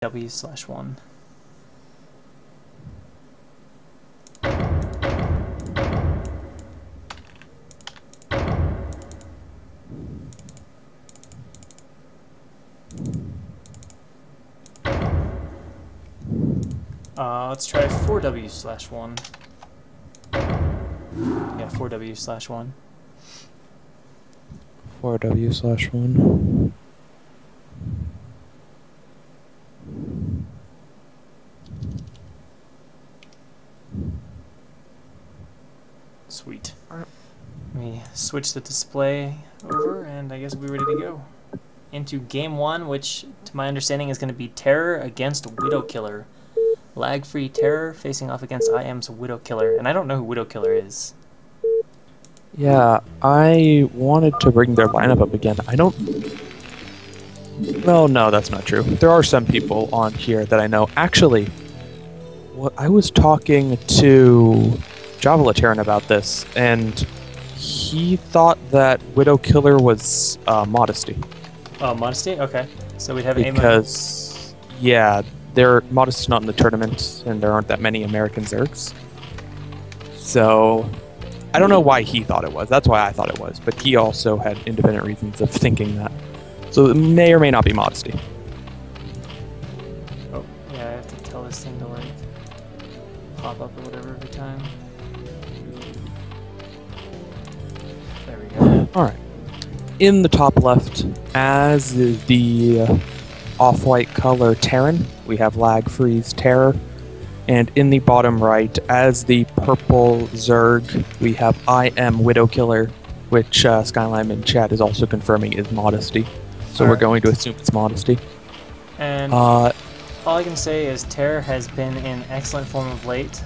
W/1. Let's try 4W/1. Yeah, 4W/1. 4W/1. Sweet. Let me switch the display over, and I guess we'll be ready to go into game one, which, to my understanding, is going to be Terror against Widow Killer. Lag-free Terror facing off against IM's Widow Killer, and I don't know who Widow Killer is. Yeah, I wanted to bring their lineup up again. I don't... Well, no, that's not true. There are some people on here that I know. Actually, I was talking to Javeliteran about this, and he thought that Widow Killer was Modesty. Oh, Modesty? Okay. So we'd have Because, yeah, Modesty's not in the tournament, and there aren't that many American Zergs. So, I don't know why he thought it was. That's why I thought it was. But he also had independent reasons of thinking that. So it may or may not be Modesty. Oh, yeah, I have to tell this thing to, like, pop up or whatever every time. There we go. Alright. In the top left, as the off-white color Terran, we have LagFree's Terror. And in the bottom right, as the purple Zerg, we have IM Widow Killer, which Skyline in chat is also confirming is Modesty. So we're going to assume it's Modesty. And all I can say is Terror has been in excellent form of late.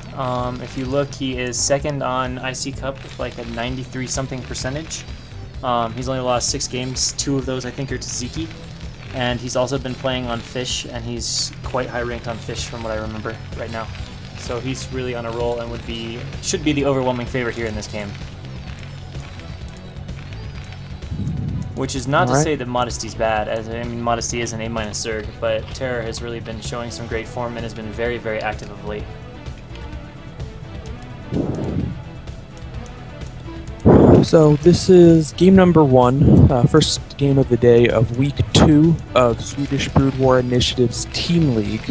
If you look, he is second on IC Cup with like a 93-something percentage. He's only lost 6 games. 2 of those, I think, are to Ziki. And he's also been playing on Fish, and he's quite high ranked on Fish from what I remember right now. So he's really on a roll and should be the overwhelming favorite here in this game. Which is not to say that Modesty's bad, as I mean Modesty is an A- Zerg, but Terror has really been showing some great form and has been very, very active of late. So this is game number 1, first game of the day of week 2 of Swedish Brood War Initiative's Team League.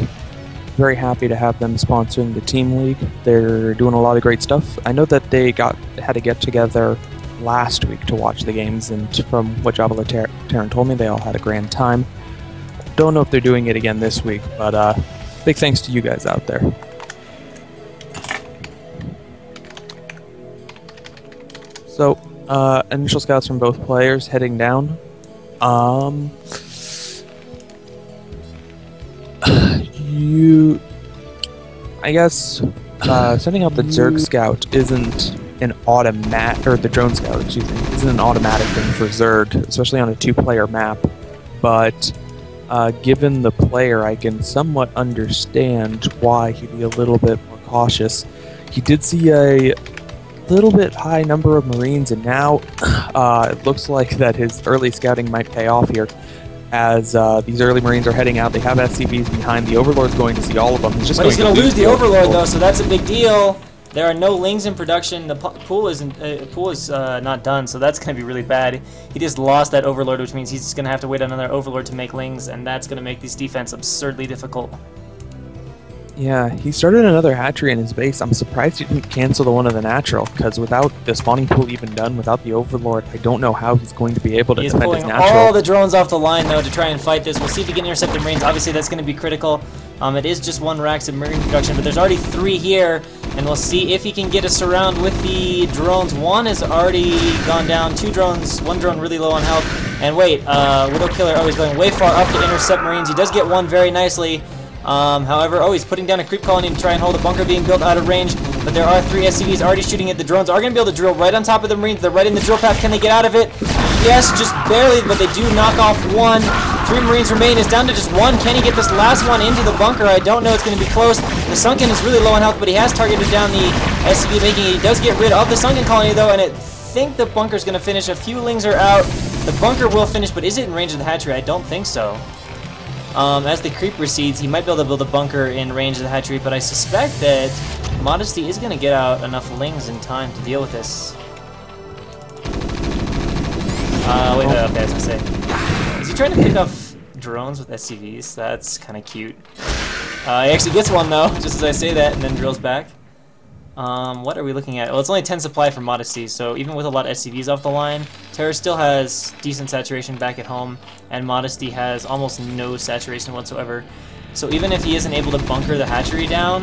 Very happy to have them sponsoring the Team League. They're doing a lot of great stuff. I know that they had to get together last week to watch the games, and from what Javeliteran told me, they all had a grand time. Don't know if they're doing it again this week, but big thanks to you guys out there. So, initial scouts from both players heading down. I guess setting up the Zerg Scout isn't an automatic, or the Drone Scout, excuse me, isn't an automatic thing for Zerg, especially on a 2-player map. But given the player, I can somewhat understand why he'd be a little bit more cautious. He did see a little bit high number of Marines, and now it looks like that his early scouting might pay off here, as these early Marines are heading out. They have SCVs behind. The Overlord's going to see all of them. He's just going to lose the Overlord though, so that's a big deal. There are no Lings in production. The pool is not done, so that's going to be really bad. He just lost that Overlord, which means he's just going to have to wait on another Overlord to make Lings, and that's going to make this defense absurdly difficult. Yeah, he started another hatchery in his base. I'm surprised he didn't cancel the one of the natural, because without the spawning pool even done, without the Overlord, I don't know how he's going to be able to defend his natural. He's pulling all the drones off the line, though, to try and fight this. We'll see if he can intercept the Marines. Obviously, that's going to be critical. It is just 1 Rax of Marine production, but there's already 3 here, and we'll see if he can get a surround with the drones. 1 has already gone down, 2 drones, 1 drone really low on health. And wait, Widow Killer, he's going way far up to intercept Marines. He does get 1 very nicely. However, he's putting down a creep colony to try and hold a bunker being built out of range, but there are 3 SCVs already shooting at the drones. Are going to be able to drill right on top of the Marines. They're right in the drill path. Can they get out of it? Yes, just barely, but they do knock off 1. 3 Marines remain. It's down to just 1. Can he get this last one into the bunker? I don't know. It's going to be close. The Sunken is really low on health, but he has targeted down the SCV, making it. He does get rid of the Sunken colony, though, and I think the bunker's going to finish. A few Lings are out. The bunker will finish, but is it in range of the hatchery? I don't think so. As the creep recedes, he might be able to build a bunker in range of the hatchery, but I suspect that Modesty is going to get out enough lings in time to deal with this. Wait, okay, I was going to say. Is he trying to pick off drones with SCVs? That's kind of cute. He actually gets one, though, just as I say that, and then drills back. What are we looking at? Well, it's only 10 supply for Modesty, so even with a lot of SCVs off the line, Terror still has decent saturation back at home, and Modesty has almost no saturation whatsoever. So even if he isn't able to bunker the hatchery down,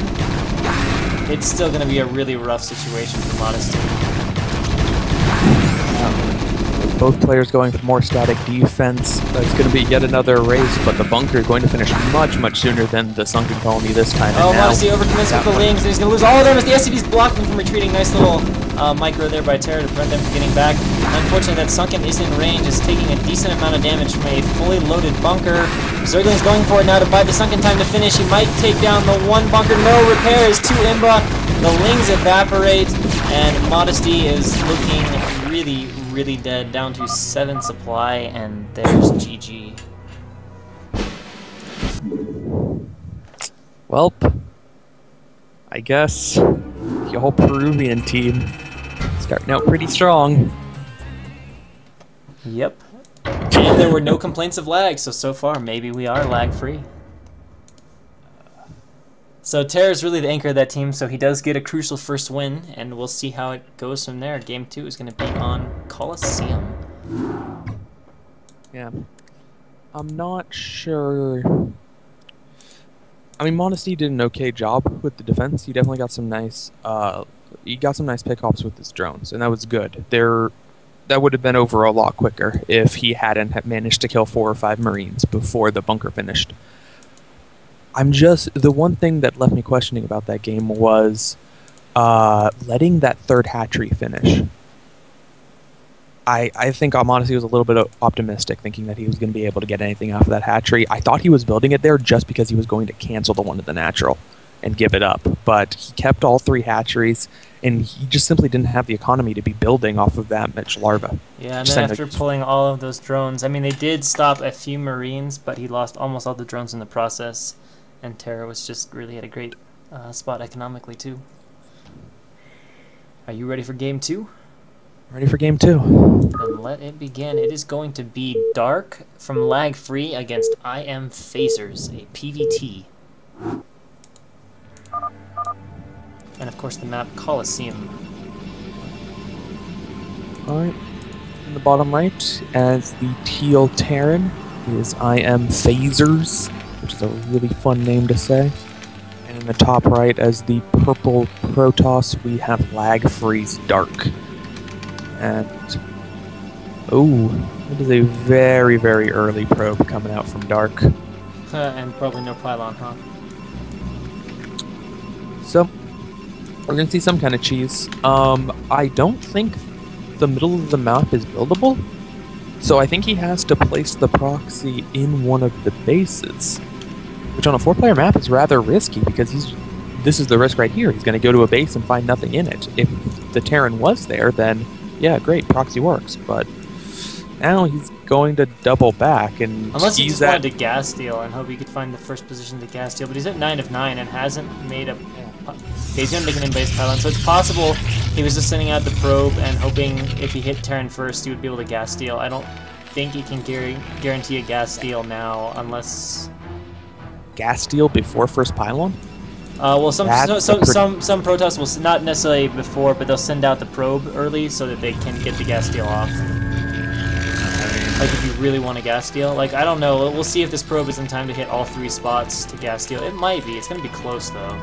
it's still going to be a really rough situation for Modesty. Both players going for more static defense. It's going to be yet another race, but the bunker is going to finish much, much sooner than the sunken colony this time. Oh, Modesty overcommits with the lings, and he's going to lose all of them as the SCV's blocking him from retreating. Nice little micro there by Terror to prevent them from getting back. Unfortunately, that sunken is in range, is taking a decent amount of damage from a fully loaded bunker. Zergling's going for it now to buy the sunken time to finish. He might take down the one bunker. No repairs to Imba. The lings evaporate, and Modesty is looking really dead, down to 7 supply, and there's GG. Welp, I guess the whole Peruvian team starting out pretty strong. Yep. And there were no complaints of lag, so far maybe we are lag-free. So Terror's really the anchor of that team, so he does get a crucial first win, and we'll see how it goes from there. Game 2 is going to be on Coliseum. Yeah. I'm not sure. I mean, Modesty did an okay job with the defense. He definitely got some nice pickoffs with his drones, and that was good. That would have been over a lot quicker if he hadn't managed to kill 4 or 5 Marines before the bunker finished. The one thing that left me questioning about that game was letting that third hatchery finish. I think Modesty was a little bit optimistic, thinking that he was going to be able to get anything off of that hatchery. I thought he was building it there just because he was going to cancel the one to the natural and give it up. But he kept all 3 hatcheries, and he just simply didn't have the economy to be building off of that much larva. Yeah, and then after pulling all of those drones, I mean, they did stop a few Marines, but he lost almost all the drones in the process. And Terra was just really at a great spot economically, too. Are you ready for Game 2? Ready for Game 2. Then let it begin. It is going to be Dark from LagFree against I Am Phasers, a PvT. And of course the map Coliseum. Alright. In the bottom right, as the teal Terran, is I Am Phasers, which is a really fun name to say. And in the top right, as the purple Protoss, we have LagFree's Dark. And it is a very, very early probe coming out from Dark. And probably no pylon, huh? So, we're going to see some kind of cheese. I don't think the middle of the map is buildable, so I think he has to place the proxy in one of the bases, which on a 4-player map is rather risky, because this is the risk right here. He's going to go to a base and find nothing in it. If the Terran was there, then yeah, great, proxy works, but now he's going to double back, and unless he just wanted to gas steal and hope he could find the first position to gas steal, but he's at 9 of 9 and hasn't made a... Okay, he's going to make an in-base pylon, so it's possible he was just sending out the probe and hoping if he hit Terran first, he would be able to gas steal. I don't think he can guarantee a gas steal now, unless... Gas steal before first pylon? Well, some Protoss will not necessarily before, but they'll send out the probe early so that they can get the gas steal off. Like if you really want a gas steal, like I don't know, we'll see if this probe is in time to hit all 3 spots to gas steal. It might be. It's going to be close though.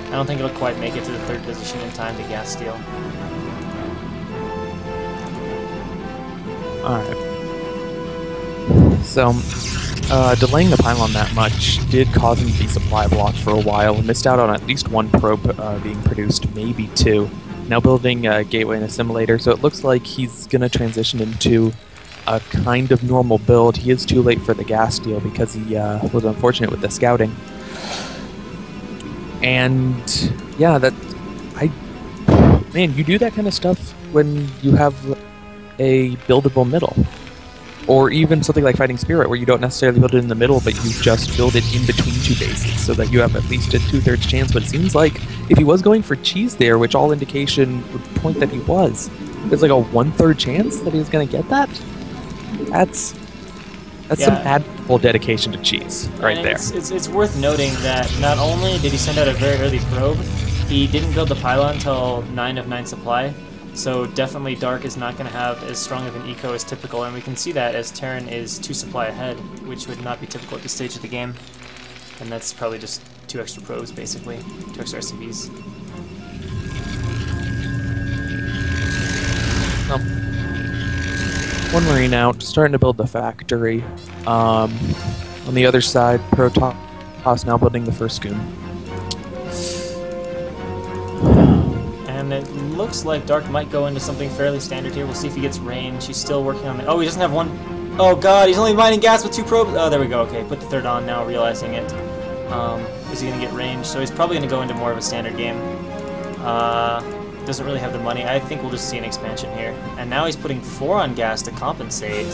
I don't think it'll quite make it to the 3rd position in time to gas steal. All right. So. Delaying the pylon that much did cause him to be supply blocked for a while. Missed out on at least 1 probe being produced, maybe 2. Now building a gateway and assimilator, so it looks like he's going to transition into a kind of normal build. He is too late for the gas steal because he was unfortunate with the scouting. And yeah, man, you do that kind of stuff when you have a buildable middle. Or even something like Fighting Spirit, where you don't necessarily build it in the middle, but you just build it in between two bases, so that you have at least a 2/3 chance. But it seems like if he was going for cheese there, which all indication would point that he was, there's like a 1/3 chance that he was going to get that. That's some admirable dedication to cheese right there. It's worth noting that not only did he send out a very early probe, he didn't build the pylon until 9 of 9 supply. So definitely Dark is not going to have as strong of an eco as typical, and we can see that as Terran is 2 supply ahead, which would not be typical at this stage of the game. And that's probably just 2 extra probes, basically. 2 extra SCVs. One Marine out, starting to build the factory. On the other side, Protoss now building the first goon. And it looks like Dark might go into something fairly standard here. We'll see if he gets range. He's still working on it. Oh, he doesn't have one. Oh god, he's only mining gas with 2 probes. Oh, there we go. Okay, put the third on now, realizing it. Is he going to get range? So he's probably going to go into more of a standard game. Doesn't really have the money. I think we'll just see an expansion here. And now he's putting 4 on gas to compensate.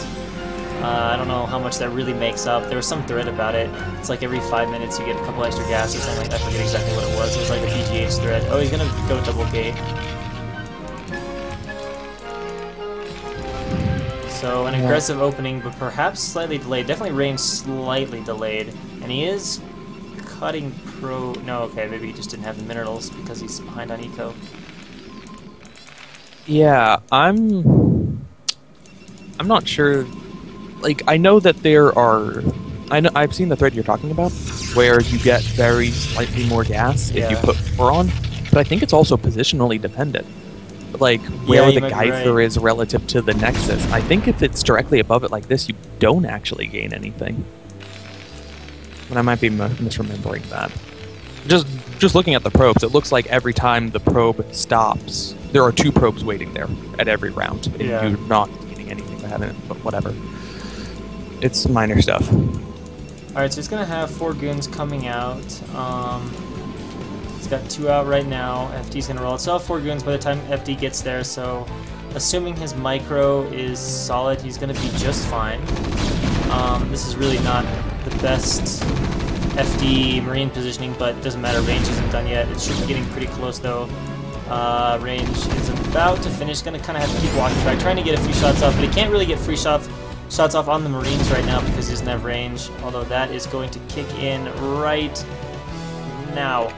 I don't know how much that really makes up. There was some thread about it. It's like every 5 minutes you get a couple extra gas or something like that. I forget exactly what it was. It was like a BGH thread. Oh, he's going to go double gate. So an aggressive opening, but perhaps slightly delayed. Definitely range slightly delayed. And he is cutting pro... No, okay, maybe he just didn't have the minerals because he's behind on eco. Yeah, I'm not sure. Like, I know that there are... I've seen the thread you're talking about, where you get very slightly more gas if you put 4 on, but I think it's also positionally dependent. Like, where the geyser is relative to the nexus. I think if it's directly above it like this, you don't actually gain anything. But I might be misremembering that. Just looking at the probes, it looks like every time the probe stops, there are 2 probes waiting there at every round. And you're not getting anything out of it, but whatever. It's minor stuff. Alright, so he's going to have 4 goons coming out. He's got 2 out right now. FD's going to roll. So 4 goons by the time FD gets there, so assuming his micro is solid, he's going to be just fine. This is really not the best FD Marine positioning, but it doesn't matter. Range isn't done yet. It should be getting pretty close, though. Range is about to finish. Going to kind of have to keep walking back, trying to get a few shots off, but he can't really get free shots off on the Marines right now because he doesn't have range, although that is going to kick in right now.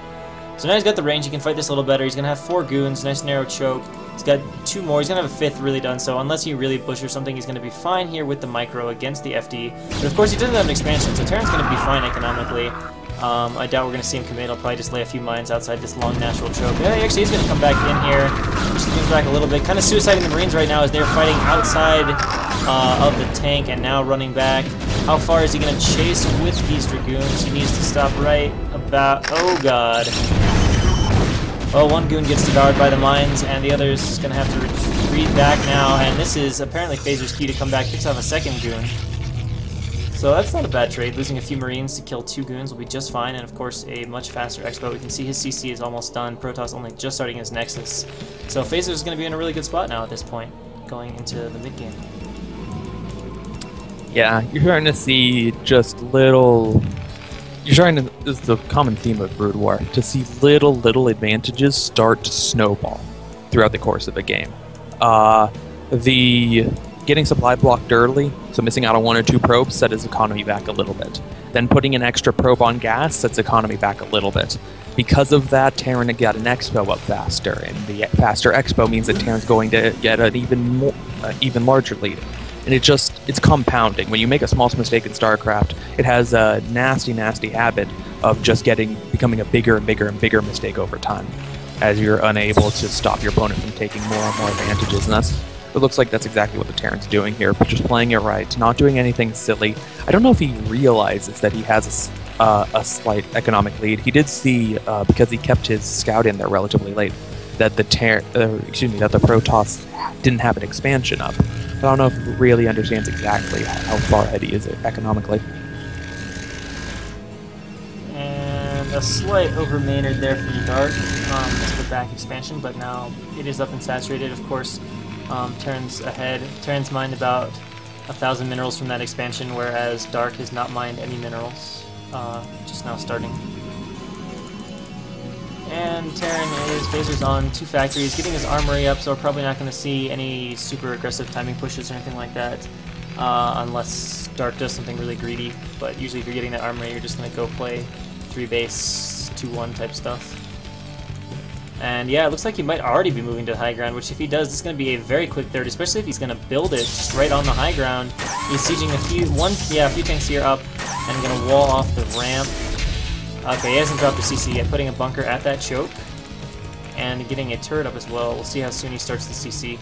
So now he's got the range, he can fight this a little better. He's going to have 4 goons, nice narrow choke. He's got 2 more, he's going to have a 5th really done, so unless he really bushes something, he's going to be fine here with the micro against the FD. But of course he doesn't have an expansion, so Terran's going to be fine economically. I doubt we're going to see him commit. He'll probably just lay a few mines outside this long natural choke. Yeah, he actually is going to come back in here, push the goons back a little bit. Kind of suiciding the Marines right now as they're fighting outside of the tank and now running back. How far is he going to chase with these Dragoons? He needs to stop right about... Oh, God. Well, 1 goon gets devoured by the mines, and the other's going to have to retreat back now. And this is apparently Phaser's key to come back. Picks off a 2nd goon. So that's not a bad trade. Losing a few Marines to kill 2 goons will be just fine. And, of course, a much faster expo. We can see his CC is almost done. Protoss only just starting his Nexus. So Phaser's going to be in a really good spot now at this point, going into the mid-game. Yeah, you're starting to see just little... You're starting to... This is the common theme of Brood War, to see little advantages start to snowball throughout the course of a game. The getting supply blocked early, so missing out on 1 or 2 probes, set his economy back a little bit. Then putting an extra probe on gas sets economy back a little bit. Because of that, Terran got an expo up faster, and the faster expo means that Terran's going to get an even larger lead. And it's compounding. When you make a small mistake in StarCraft, it has a nasty habit of just becoming a bigger and bigger mistake over time, as you're unable to stop your opponent from taking more and more advantages. And it looks like that's exactly what the Terran's doing here, but just playing it right, not doing anything silly. I don't know if he realizes that he has a slight economic lead. He did see, because he kept his scout in there relatively late, that the Protoss didn't have an expansion up. I don't know if he really understands exactly how far ahead he is economically. And a slight over Maynard there from Dark. Just the back expansion, but now it is up and saturated, of course. Terran's ahead. Terran's mined about 1,000 minerals from that expansion, whereas Dark has not mined any minerals, just now starting. And Terran is Phasers on 2 factories, getting his armory up, so we're probably not going to see any super aggressive timing pushes or anything like that, unless Dark does something really greedy. But usually if you're getting that armory, you're just going to go play 3 base, 2-1 type stuff. And yeah, it looks like he might already be moving to the high ground, which if he does, it's going to be a very quick third, especially if he's going to build it just right on the high ground. He's sieging a few tanks here up, and going to wall off the ramp. Okay, he hasn't dropped the CC yet, putting a bunker at that choke, and getting a turret up as well. We'll see how soon he starts the CC.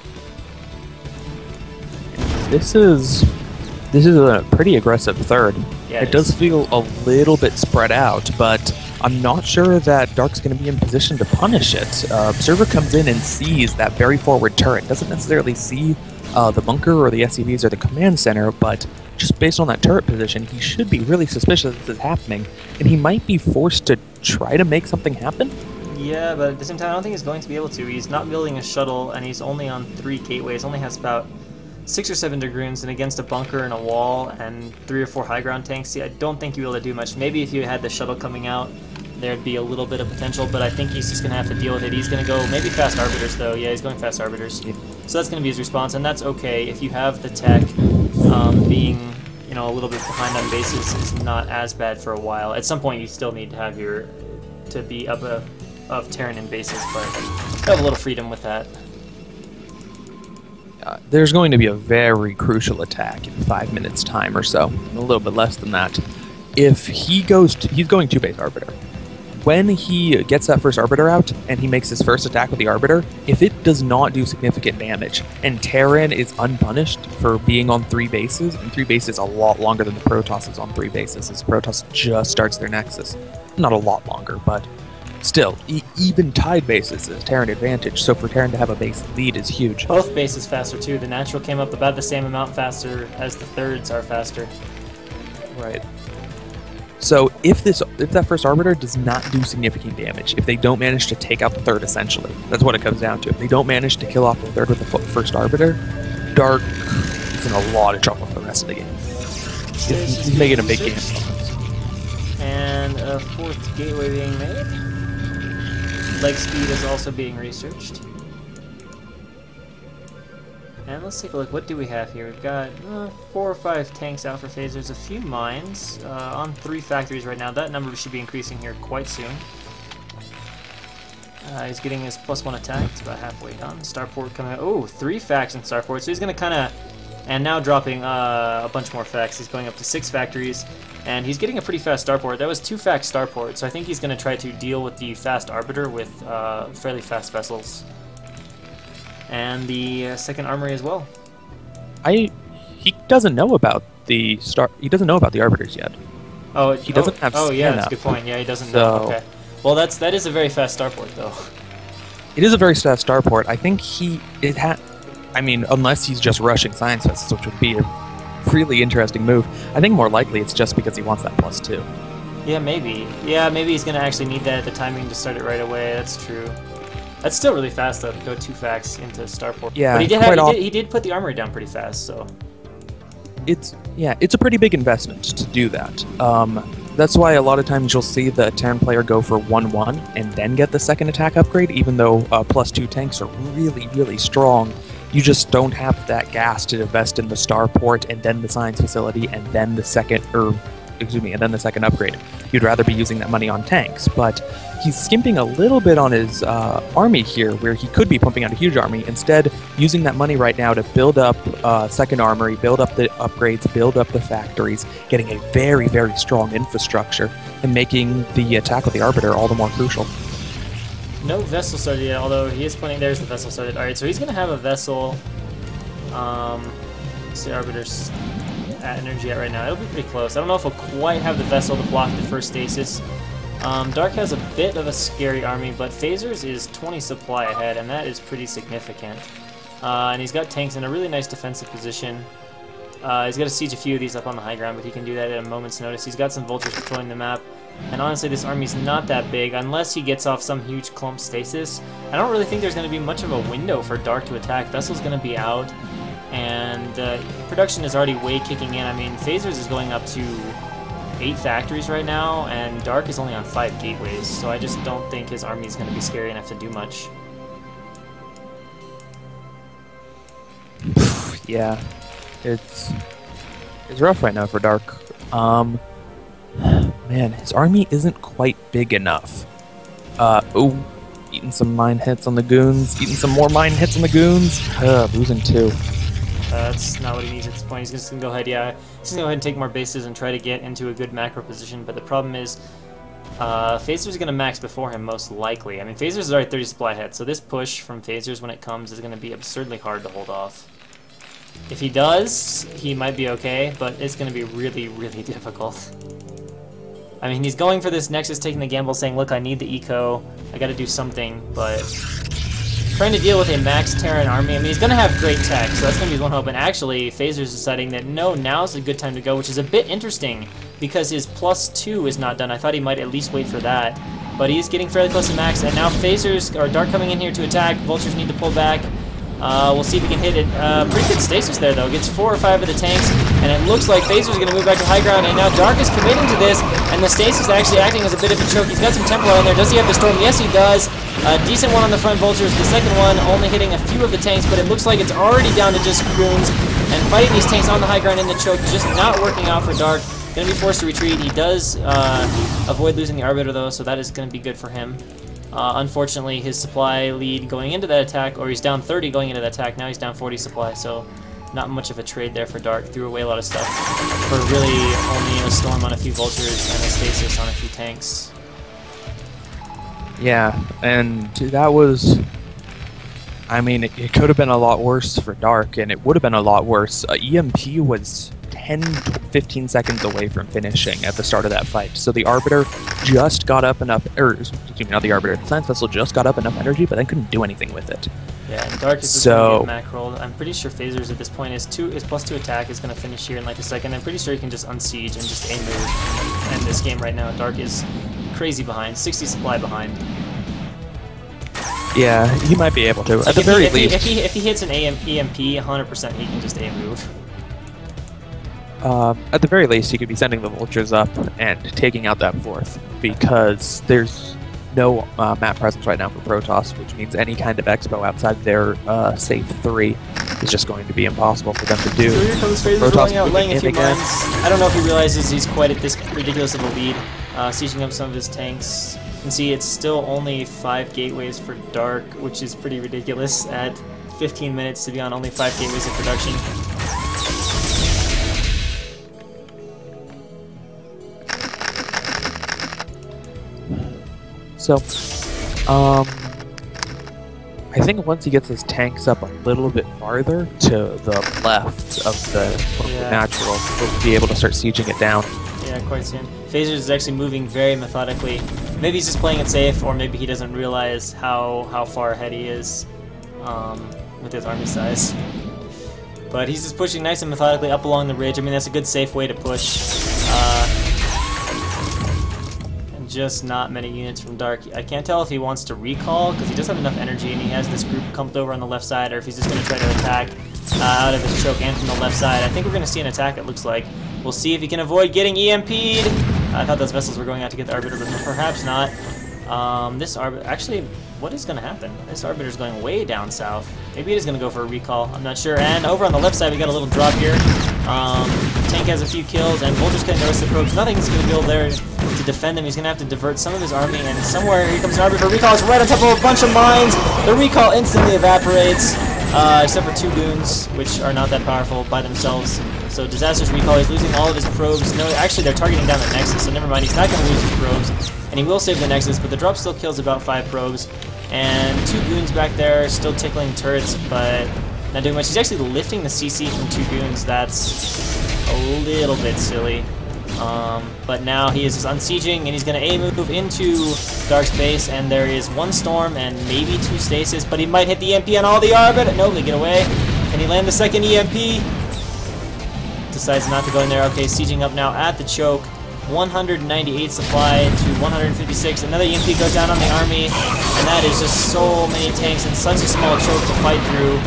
This is a pretty aggressive third. Yeah, it does feel a little bit spread out, but I'm not sure that Dark's going to be in position to punish it. Observer comes in and sees that very forward turret. Doesn't necessarily see the bunker or the SCVs or the command center, but just based on that turret position, he should be really suspicious this is happening, and he might be forced to try to make something happen. Yeah, but at the same time, I don't think he's going to be able to. He's not building a shuttle, and he's only on 3 gateways. Only has about 6 or 7 Dragoons, and against a bunker and a wall and 3 or 4 high ground tanks, I don't think you'll be able to do much. Maybe if you had the shuttle coming out, there'd be a little bit of potential, but I think he's just going to have to deal with it. He's going to go maybe fast arbiters, though. Yeah, he's going fast arbiters. Yeah. So that's going to be his response, and that's okay. If you have the tech, being a little bit behind on bases is not as bad for a while. At some point, you still need to have to be up of Terran in bases, but you have a little freedom with that. There's going to be a very crucial attack in 5 minutes time or so, a little bit less than that. If he goes, he's going 2 base arbiter. When he gets that first arbiter out and he makes his first attack with the arbiter, if it does not do significant damage and Terran is unpunished for being on 3 bases, and 3 bases a lot longer than the Protoss is on 3 bases, as Protoss just starts their Nexus. Not a lot longer, but still, even tied bases is Terran advantage, so for Terran to have a base lead is huge. Both bases faster too. The natural came up about the same amount faster as the thirds are faster. Right. So if that first arbiter does not do significant damage, if they don't manage to take out the third, essentially, that's what it comes down to. If they don't manage to kill off the third with the first arbiter, Dark is in a lot of trouble for the rest of the game. He's making a big game. And a 4th gateway being made. Leg speed is also being researched. And let's take a look. What do we have here? We've got 4 or 5 tanks out for phasers, a few mines on 3 factories right now. That number should be increasing here quite soon. He's getting his +1 attack. It's about halfway done. Starport coming out. Oh, 3 facts in Starport. So he's going to kind of... And now dropping a bunch more facts. He's going up to 6 factories. And he's getting a pretty fast Starport. That was 2 fact Starport. So I think he's going to try to deal with the fast Arbiter with fairly fast vessels. And the second armory as well. He doesn't know about the arbiters yet. Oh, he doesn't have. Oh yeah, that's a good point. Yeah, he doesn't know. Okay. Well, that is a very fast starport though. It is a very fast starport. I think I mean, unless he's just rushing science vessels, which would be a really interesting move. I think more likely it's just because he wants that +2. Yeah, maybe. Yeah, maybe he's gonna actually need that at the timing to start it right away. That's true. That's still really fast though to go 2 facts into starport. Yeah, but he did put the armory down pretty fast, so. It's a pretty big investment to do that. That's why a lot of times you'll see the Terran player go for 1-1 and then get the second attack upgrade, even though +2 tanks are really, really strong. You just don't have that gas to invest in the starport and then the science facility and then the second upgrade. You'd rather be using that money on tanks, but he's skimping a little bit on his army here, where he could be pumping out a huge army, instead using that money right now to build up second armory, build up the upgrades, build up the factories, getting a very, very strong infrastructure, and making the attack with the Arbiter all the more crucial. No vessel started yet, although he is pointing, there's the vessel started. Alright, so he's going to have a vessel, let's see, Arbiter's at energy at right now. It'll be pretty close. I don't know if he'll quite have the vessel to block the first stasis. Dark has a bit of a scary army, but Phasers is 20 supply ahead, and that is pretty significant. And he's got tanks in a really nice defensive position. He's got to siege a few of these up on the high ground, but he can do that at a moment's notice. He's got some vultures patrolling the map, and honestly, this army's not that big unless he gets off some huge clump stasis. I don't really think there's going to be much of a window for Dark to attack. Vessel's going to be out. And production is already way kicking in. I mean, Phasers is going up to 8 factories right now, and Dark is only on 5 gateways, so I just don't think his army is going to be scary enough to do much. Yeah, it's rough right now for Dark. Man, his army isn't quite big enough. Ooh, eating some mine hits on the goons, eating some more mine hits on the goons. Losing 2. That's not what he needs at this point. He's just going to go ahead, yeah. He's going to go ahead and take more bases and try to get into a good macro position, but the problem is Phasers going to max before him, most likely. I mean, Phasers is already 30 supply ahead, so this push from Phasers when it comes is going to be absurdly hard to hold off. If he does, he might be okay, but it's going to be really, really difficult. I mean, he's going for this Nexus, taking the gamble, saying, look, I need the eco, I got to do something, but trying to deal with a max Terran army, I mean, he's going to have great tech, so that's going to be one hope. And actually, Phasers deciding that, no, now's a good time to go, which is a bit interesting, because his +2 is not done. I thought he might at least wait for that, but he's getting fairly close to max, and now Phasers, or Dark coming in here to attack, Vultures need to pull back. We'll see if he can hit it. Pretty good stasis there, though. Gets 4 or 5 of the tanks, and it looks like Phasers is going to move back to high ground, and now Dark is committing to this, and the stasis is actually acting as a bit of a choke. He's got some Templar in there. Does he have the Storm? Yes, he does. A decent one on the front Vultures. The second one only hitting a few of the tanks, but it looks like it's already down to just goons, and fighting these tanks on the high ground in the choke just not working out for Dark. Going to be forced to retreat. He does avoid losing the Arbiter, though, so that is going to be good for him. Unfortunately, his supply lead going into that attack, or he's down 30 going into that attack, now he's down 40 supply, so not much of a trade there for Dark. Threw away a lot of stuff for really only a Storm on a few Vultures and a Stasis on a few tanks. Yeah, and that was... I mean, it could have been a lot worse for Dark, and it would have been a lot worse. EMP was 10-15 seconds away from finishing at the start of that fight. So the Arbiter just got up enough, or excuse me, not the Arbiter, the Science Vessel just got up enough energy, but then couldn't do anything with it. Yeah, and Dark is just going to get Mac rolled. I'm pretty sure Phasers at this point is +2 attack is going to finish here in like a second. I'm pretty sure he can just unsiege and just aim move and end this game right now. Dark is crazy behind, 60 supply behind. Yeah, he might be able to. Like at the very least, if he hits an EMP, 100% he can just aim move. At the very least, he could be sending the Vultures up and taking out that 4th, because there's no map presence right now for Protoss, which means any kind of expo outside their safe 3 is just going to be impossible for them to do. So here comes Phasers rolling out, laying a few mines. I don't know if he realizes he's quite at this ridiculous of a lead, sieging up some of his tanks. You can see it's still only 5 gateways for Dark, which is pretty ridiculous at 15 minutes to be on only 5 gateways of production. So, I think once he gets his tanks up a little bit farther to the left of the natural, he'll be able to start sieging it down. Yeah, quite soon. Phasers is actually moving very methodically. Maybe he's just playing it safe, or maybe he doesn't realize how far ahead he is with his army size. But he's just pushing nice and methodically up along the ridge. I mean, that's a good, safe way to push. And just not many units from Dark. I can't tell if he wants to recall, because he doesn't have enough energy, and he has this group clumped over on the left side, or if he's just going to try to attack out of his choke and from the left side. I think we're going to see an attack, it looks like. We'll see if he can avoid getting EMP'd. I thought those vessels were going out to get the Arbiter, but perhaps not. This Arbiter... Actually, what is going to happen? This Arbiter's going way down south. Maybe it is going to go for a recall. I'm not sure. And over on the left side, we got a little drop here. Tank has a few kills, and Vulture's going to notice the probes. Nothing's going to be able there to defend him. He's going to have to divert some of his army, and somewhere here comes an Arbiter for recall. It's right on top of a bunch of mines. The recall instantly evaporates, except for 2 goons, which are not that powerful by themselves. So Disaster's recall, he's losing all of his probes. No, actually they're targeting down the Nexus, so never mind, he's not going to lose his probes. And he will save the Nexus, but the drop still kills about 5 probes. And 2 goons back there, still tickling turrets, but not doing much. He's actually lifting the CC from 2 goons. That's a little bit silly. But now he is just unsieging, and he's going to A-move into Dark's base, and there is 1 Storm and maybe 2 Stasis, but he might hit the EMP on all the Arbiter. No, they get away. Can he land the second EMP? Decides not to go in there. Okay, sieging up now at the choke. 198 supply to 156. Another EMP goes down on the army, and that is just so many tanks and such a small choke to fight through.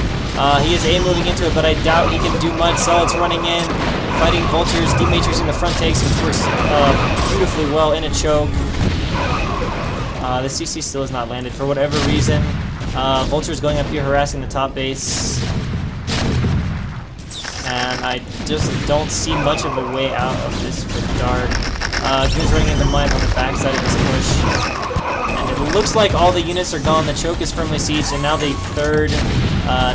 He is A moving into it, but I doubt he can do much. Solid's running in, fighting Vultures, dematrixing the front takes, which works beautifully well in a choke. The CC still has not landed for whatever reason. Vulture's going up here harassing the top base. And I just don't see much of a way out of this for Dark. Goon's running into mine on the backside of this push. And it looks like all the units are gone. The choke is firmly sieged, and now the third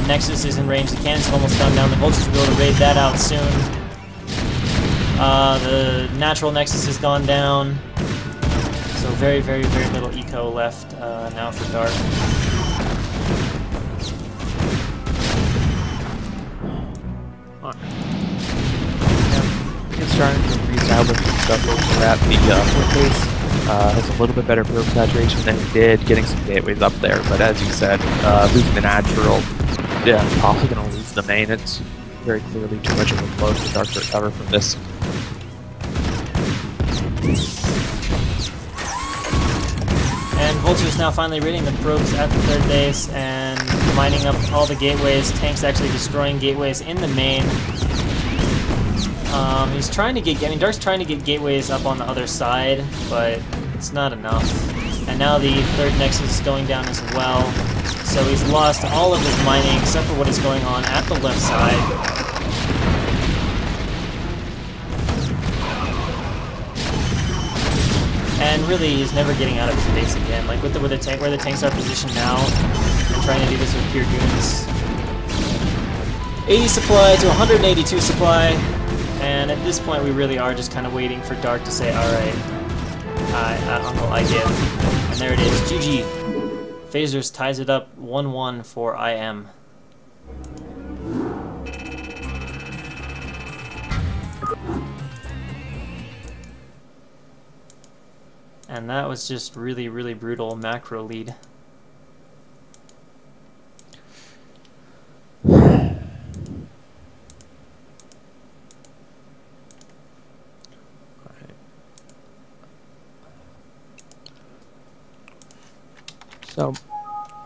Nexus is in range. The cannon's have almost gone down. The Vultures will be able to raid that out soon. The natural Nexus has gone down. So very, very, very little eco left now for Dark. It's starting to reestablish some stuff over at the foot base. Has a little bit better probe saturation than he did, getting some gateways up there. But as you said, losing the natural, yeah, probably going to lose the main. It's very clearly too much of a blow for Dark to recover from this. And Vulture's now finally raiding the probes at the third base and mining up all the gateways. Tank's actually destroying gateways in the main. He's trying to get, Dark's trying to get gateways up on the other side, but it's not enough. And now the third Nexus is going down as well. So he's lost all of his mining except for what is going on at the left side. And really, he's never getting out of his base again. Like with the tank, where the tanks are positioned now, and trying to do this with pure goons. 80 supply to 182 supply. And at this point, we really are just kind of waiting for Dark to say, alright, Uncle, I give. And there it is, GG. Phasers ties it up 1-1 for IM. And that was just really, really brutal macro lead. So,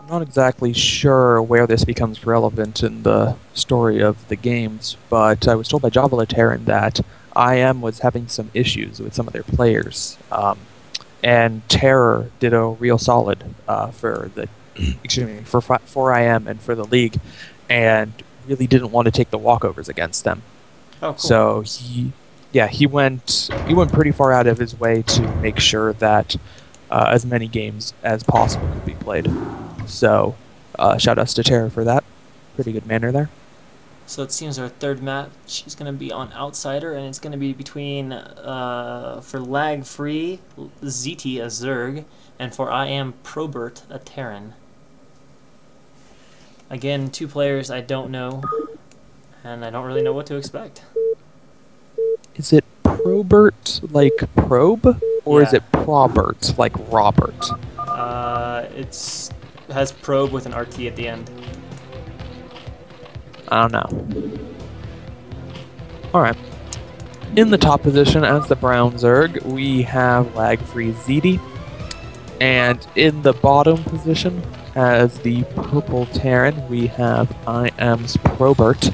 I'm not exactly sure where this becomes relevant in the story of the games, but I was told by Java Terran that IM was having some issues with some of their players, and Terror did a real solid for the excuse me for IM and for the league, and really didn't want to take the walkovers against them. Oh, cool. So he went pretty far out of his way to make sure that as many games as possible could be played. So, shout outs to Terra for that. Pretty good manner there. So it seems our third match is going to be on Outsider, and it's going to be between, for LagFree, ZT, a Zerg, and for IM Probert, a Terran. Again, two players I don't know, and I don't really know what to expect. Is it Probert like probe? Or Yeah. is it Probert, like Robert? It has probe with an RT at the end. I don't know. Alright. In the top position as the Brown Zerg, we have LagFree ZD. And in the bottom position as the Purple Terran, we have IM's Probert.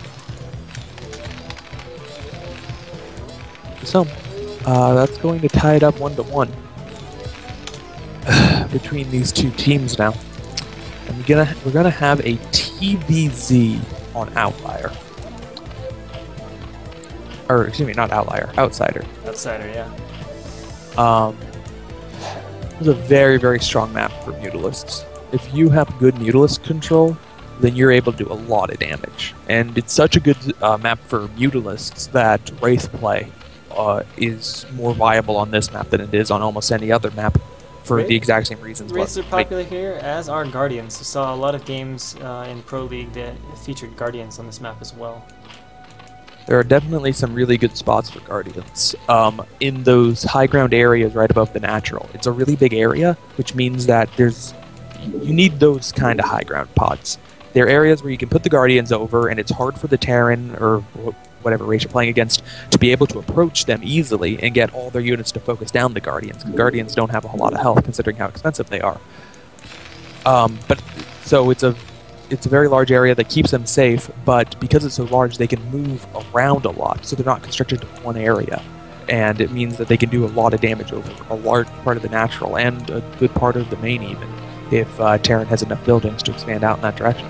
So, that's going to tie it up 1-1 between these two teams now. And we're gonna have a TVZ on Outlier. Or excuse me, not Outlier, Outsider. Outsider, yeah. It's a very, very strong map for Mutalisks. If you have good Mutalist control, then you're able to do a lot of damage. And it's such a good map for Mutalisks that Wraith play is more viable on this map than it is on almost any other map for the exact same reasons. Wraiths are popular here, as are Guardians. I saw a lot of games in Pro League that featured Guardians on this map as well. There are definitely some really good spots for Guardians. In those high ground areas right above the natural. It's a really big area, which means that you need those kind of high ground pods. They're areas where you can put the Guardians over, and it's hard for the Terran, or whatever race you're playing against, to be able to approach them easily and get all their units to focus down the Guardians. Guardians don't have a whole lot of health, considering how expensive they are. So it's a it's a very large area that keeps them safe, but because it's so large, they can move around a lot, so they're not constricted to one area. And it means that they can do a lot of damage over a large part of the natural and a good part of the main even, if Terran has enough buildings to expand out in that direction.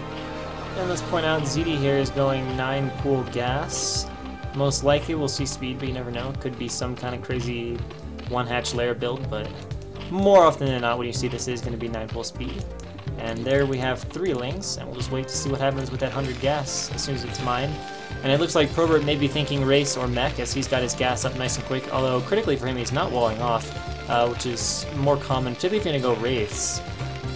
And let's point out ZD here is going 9 pool gas. Most likely we'll see speed, but you never know. Could be some kind of crazy one-hatch layer build, but more often than not, what you see this is going to be 9 pool speed. And there we have 3 lings, and we'll just wait to see what happens with that 100 gas as soon as it's mined. And it looks like Probert may be thinking race or mech, as he's got his gas up nice and quick, although critically for him he's not walling off, which is more common, particularly if you're going to go wraiths.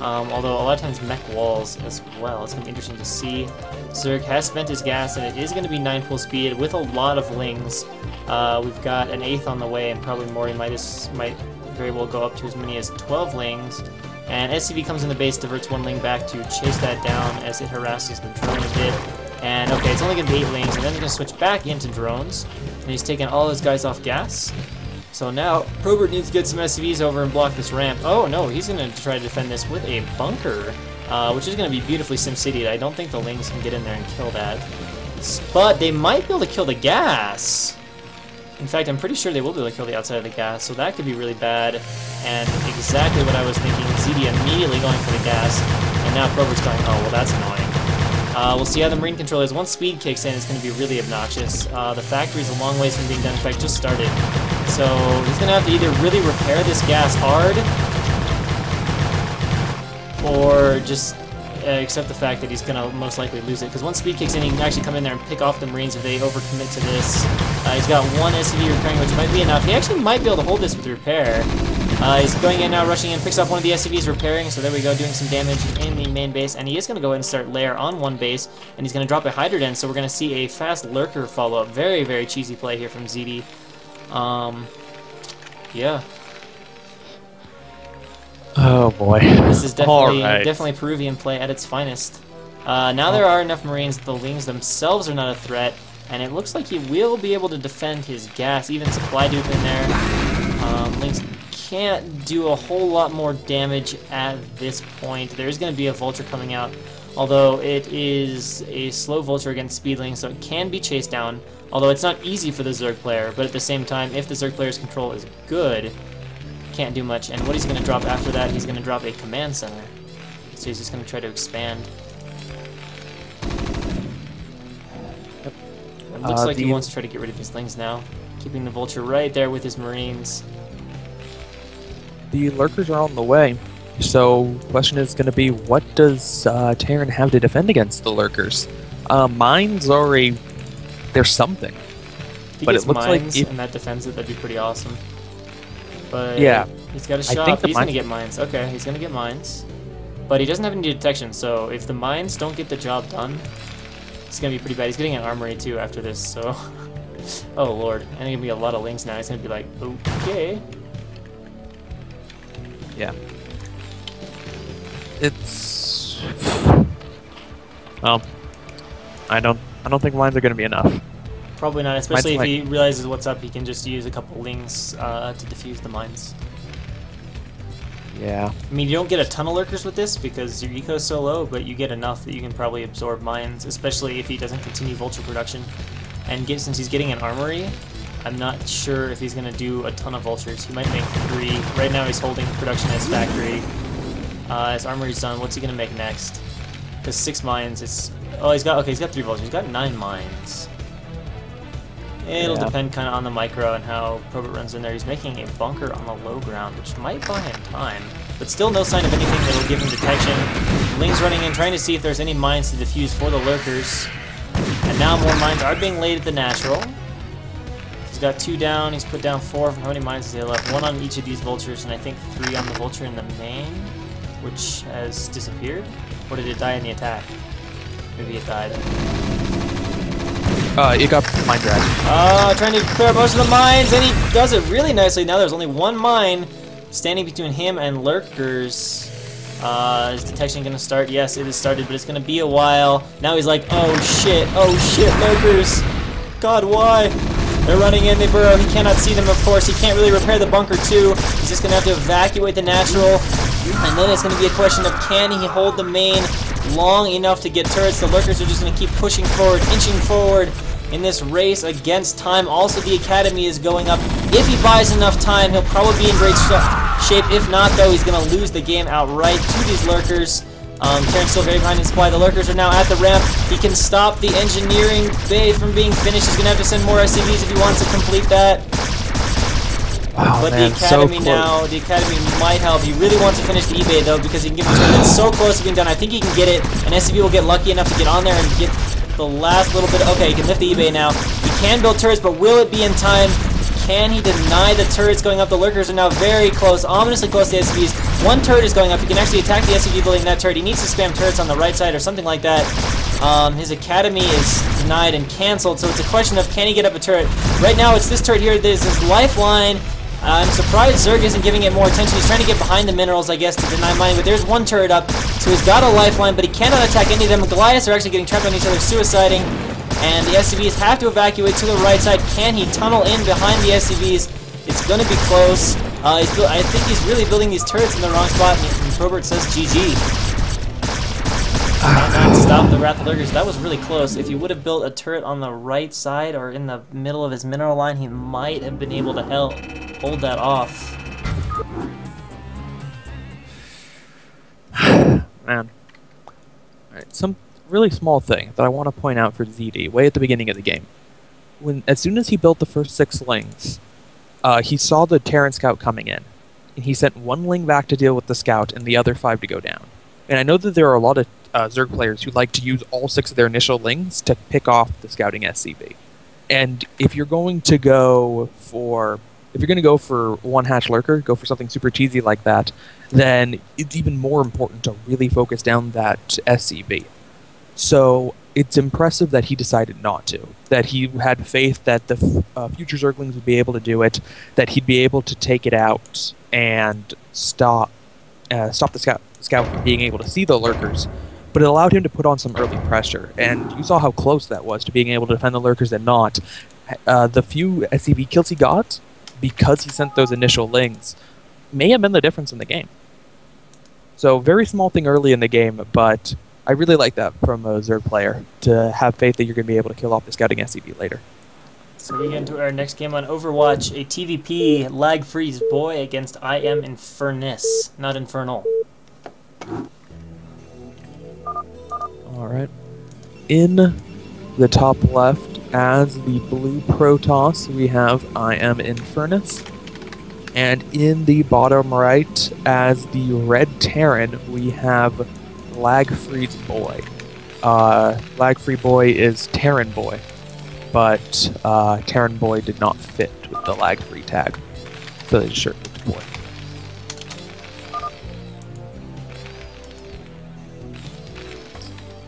Although a lot of times mech walls as well. It's going to be interesting to see. Zerg has spent his gas, and it is going to be 9 full speed with a lot of lings. We've got an 8th on the way, and probably Mori might very well go up to as many as 12 lings. And SCV comes in the base, diverts 1 ling back to chase that down as it harasses the drone a bit. And okay, it's only going to be 8 lings, and then he's going to switch back into drones. And he's taking all his guys off gas. So now, Probert needs to get some SCVs over and block this ramp. Oh no, he's going to try to defend this with a bunker, which is going to be beautifully SimCity'd. I don't think the lings can get in there and kill that. But they might be able to kill the gas. In fact, I'm pretty sure they will be able to kill the outside of the gas, so that could be really bad. And exactly what I was thinking, ZD immediately going for the gas, and now Probert's going, oh, well that's annoying. We'll see how the Marine control is. Once speed kicks in, it's going to be really obnoxious. The factory's a long ways from being done. In fact, just started. So he's going to have to either really repair this gas hard, or just accept the fact that he's going to most likely lose it. Because once speed kicks in, he can actually come in there and pick off the Marines if they overcommit to this. He's got 1 SCV repairing, which might be enough. He actually might be able to hold this with repair. He's going in now, rushing in, picks off one of the SCVs, repairing, so there we go, doing some damage in the main base, and he is going to go ahead and start lair on 1 base, and he's going to drop a Hydroden, so we're going to see a fast Lurker follow-up. Very, very cheesy play here from ZD. Yeah. Oh boy. This is definitely Peruvian play at its finest. Now there are enough Marines, the lings themselves are not a threat, and it looks like he will be able to defend his gas, even supply dupe in there. Lings can't do a whole lot more damage at this point. There's going to be a Vulture coming out, although it is a slow Vulture against Speedling, so it can be chased down, although it's not easy for the Zerg player, but at the same time, if the Zerg player's control is good, can't do much. And what he's going to drop after that, he's going to drop a command center. So he's just going to try to expand. It looks like he wants to try to get rid of his things now, keeping the Vulture right there with his Marines. The Lurkers are on the way, so the question is going to be, what does Terran have to defend against the Lurkers? Mines are they're something. But it looks like if and that defends it, that'd be pretty awesome. But yeah, he's got a shop. He's going to get mines. Okay, he's going to get mines. But he doesn't have any detection, so if the mines don't get the job done, it's going to be pretty bad. He's getting an armory too after this, so... oh lord, and there's going to be a lot of lings now. He's going to be like, okay. Yeah. It's... well, I don't think mines are going to be enough. Probably not, especially if he realizes what's up. He can just use a couple lings to defuse the mines. Yeah. I mean, you don't get a ton of lurkers with this because your eco is so low, but you get enough that you can probably absorb mines, especially if he doesn't continue vulture production. And since he's getting an armory, I'm not sure if he's going to do a ton of vultures. He might make 3. Right now he's holding production at his factory. His armory's done. What's he going to make next? Because 6 mines, it's... oh, he's got 3 vultures. He's got 9 mines. It'll depend kind of on the micro and how Probert runs in there. He's making a bunker on the low ground, which might buy him time. But still no sign of anything that will give him detection. Ling's running in, trying to see if there's any mines to defuse for the lurkers. And now more mines are being laid at the natural. He's got 2 down, he's put down 4. How many mines does he have left? 1 on each of these vultures, and I think 3 on the vulture in the main, which has disappeared. Or did it die in the attack? Maybe it died. It got mine dragged. Trying to clear most of the mines, and he does it really nicely. Now there's only 1 mine standing between him and lurkers. Is detection going to start? Yes, it has started, but it's going to be a while. Now he's like, oh shit, lurkers. God, why? They're running in, they burrow. He cannot see them, of course. He can't really repair the bunker, too. He's just going to have to evacuate the natural. And then it's going to be a question of, can he hold the main long enough to get turrets. The lurkers are just going to keep pushing forward, inching forward in this race against time. Also, the Academy is going up. If he buys enough time, he'll probably be in great shape. If not, though, he's going to lose the game outright to these lurkers. Terran's still very behind in supply. The lurkers are now at the ramp. He can stop the engineering bay from being finished. He's going to have to send more SCVs if he wants to complete that. Oh, but man, the Academy so now, the Academy might help. He really wants to finish the eBay, though, because he can give him turn. It's so close to being done. I think he can get it. An SCV will get lucky enough to get on there and get the last little bit. Okay, he can lift the eBay now. He can build turrets, but will it be in time? Can he deny the turrets going up? The lurkers are now very close, ominously close to the SCVs. One turret is going up. He can actually attack the SCV building that turret. He needs to spam turrets on the right side or something like that. His Academy is denied and canceled, so it's a question of can he get up a turret. Right now, it's this turret here. This is Lifeline. I'm surprised Zerg isn't giving it more attention. He's trying to get behind the minerals, I guess, to deny mining, but there's one turret up, so he's got a lifeline, but he cannot attack any of them. Goliaths are actually getting trapped on each other, suiciding, and the SCVs have to evacuate to the right side. Can he tunnel in behind the SCVs? It's going to be close. I think he's really building these turrets in the wrong spot, and Probert says GG. Cannot stop the Wrath of Lurkers. That was really close. If he would have built a turret on the right side or in the middle of his mineral line, he might have been able to hold that off. Man. Alright, some really small thing that I want to point out for ZD, way at the beginning of the game. As soon as he built the first 6 lings, he saw the Terran scout coming in, and he sent 1 ling back to deal with the scout and the other 5 to go down. And I know that there are a lot of Zerg players who like to use all 6 of their initial lings to pick off the scouting SCV. And if you're going to go for one hatch lurker, go for something super cheesy like that, then it's even more important to really focus down that SCV. So it's impressive that he decided not to, that he had faith that the future Zerglings would be able to do it, that he'd be able to take it out and stop the scout from being able to see the lurkers. But it allowed him to put on some early pressure, and you saw how close that was to being able to defend the lurkers and not. The few SCV kills he got, because he sent those initial lings, may have been the difference in the game. So, very small thing early in the game, but I really like that from a Zerg player, to have faith that you're going to be able to kill off the scouting SCV later. So we get into our next game on Overwatch, a TVP LagFree's boy against I Am Infernus, not Infernal. Alright. In the top left, as the blue Protoss, we have I Am Infernus. And in the bottom right, as the red Terran, we have LagFree's boy. LagFree boy is Terran boy, but Terran boy did not fit with the LagFree tag, so they just shirt with the boy.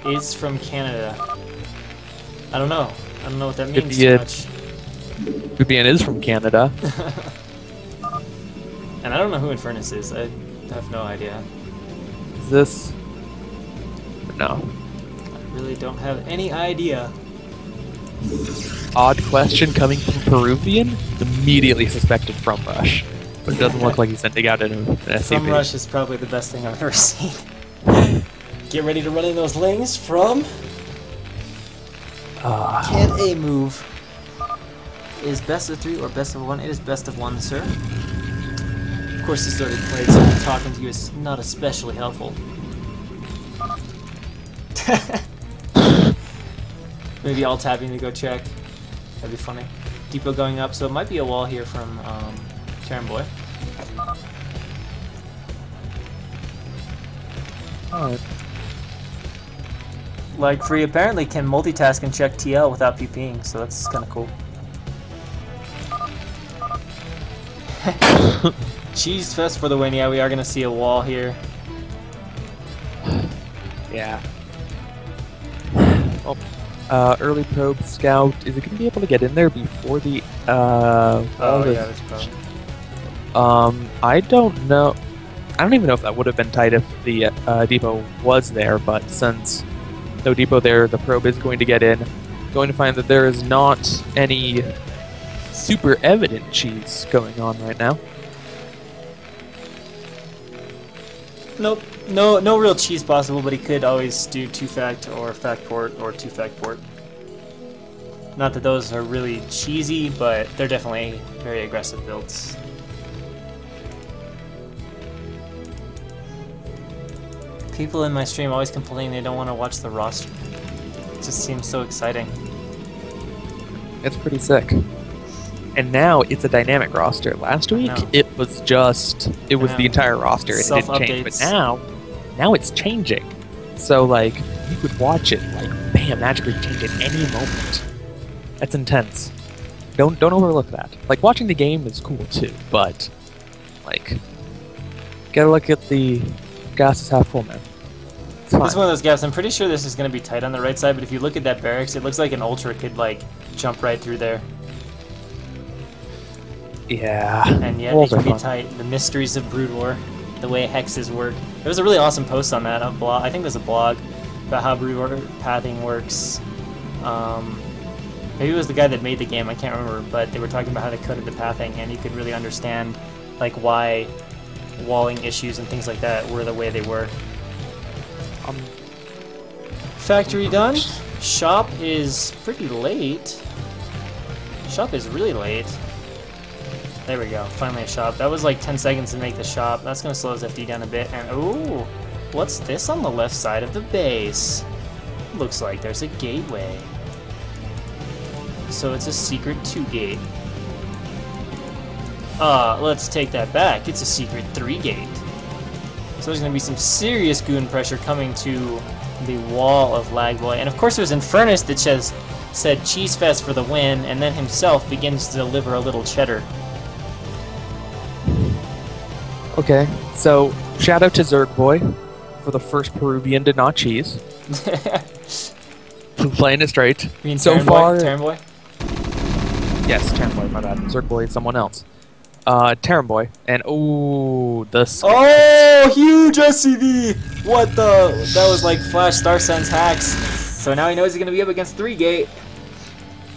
Is from Canada. I don't know. I don't know what that means too much. Vivian is from Canada. And I don't know who Infernus is. I have no idea. Is this... No. I really don't have any idea. Odd question coming from Peruvian. Immediately suspected From Rush. But it doesn't look like he's sending out an SCV. From Rush is probably the best thing I've ever seen. Get ready to run in those lings from... Can A move. Is best of 3 or best of 1? It is best of 1, sir. Of course, this already played, so talking to you is not especially helpful. Maybe I'll tapping to go check. That'd be funny. Depot going up, so it might be a wall here from Terran Boy. Alright. LagFree apparently can multitask and check TL without PPing, so that's kind of cool. Cheese fest for the win. Yeah, we are going to see a wall here. Yeah. Well, early probe scout. Is it going to be able to get in there before the oh yeah, that's probably. I don't know. I don't even know if that would have been tight if the depot was there, but since no depot there, the probe is going to get in. Going to find that there is not any super evident cheese going on right now. Nope. No real cheese possible, but he could always do 2-fact or fact port or 2-fact port. Not that those are really cheesy, but they're definitely very aggressive builds. People in my stream always complain they don't want to watch the roster. It just seems so exciting. It's pretty sick. And now it's a dynamic roster. Last week it was the entire roster and it didn't change. But now it's changing. So like you could watch it like bam, magically change at any moment. That's intense. Don't overlook that. Like watching the game is cool too, but like gotta look at the gas is half full, man. This is one of those gaps. I'm pretty sure this is gonna be tight on the right side, but if you look at that barracks, it looks like an ultra could like jump right through there. Yeah. And yet it can be tight. The mysteries of Brood War, the way hexes work. There was a really awesome post on that. I think there's a blog about how Brood War pathing works. Maybe it was the guy that made the game, I can't remember, but they were talking about how they coded the pathing, and you could really understand like why walling issues and things like that were the way they were. Factory done. Shop is pretty late. Shop is really late. There we go, finally a shop. That was like 10 seconds to make the shop. That's gonna slow his FD down a bit, and ooh, what's this on the left side of the base? Looks like there's a gateway. So it's a secret 2 gate. Let's take that back. It's a secret 3 gate. So there's going to be some serious goon pressure coming to the wall of Lagboy. And of course there's Infernus that just said Cheese Fest for the win, and then himself begins to deliver a little cheddar. Okay, so shout out to Zergboy for the first Peruvian to not cheese. Playing it straight. So far, Terran Boy? Yes, Terran Boy, my bad. Zergboy is someone else. Terran Boy, and ooh, the oh, huge SCV! What the? That was like Flash Star Sense hacks. So now he knows he's gonna be up against 3 gate.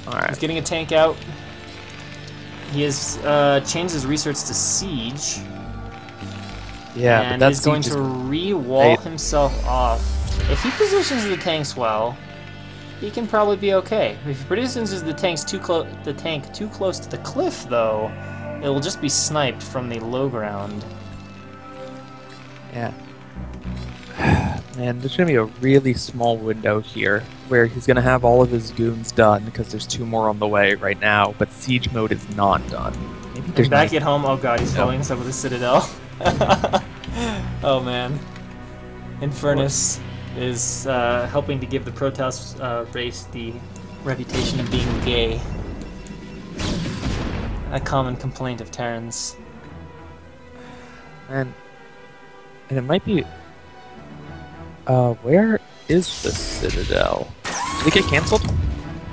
Alright. He's getting a tank out. He has changed his research to siege. Yeah, and but that's he's going to re-wall himself off. If he positions the tanks well, he can probably be okay. If he positions the tank too close to the cliff, though, it will just be sniped from the low ground. Yeah. Man, there's gonna be a really small window here where he's gonna have all of his goons done because there's 2 more on the way right now, but siege mode is not done. Maybe there's back at home. Oh god, he's following some of the Citadel. Oh man, Infernus is helping to give the Protoss race the reputation of being gay. A common complaint of Terrans. And it might be... where is the Citadel? Did it get cancelled?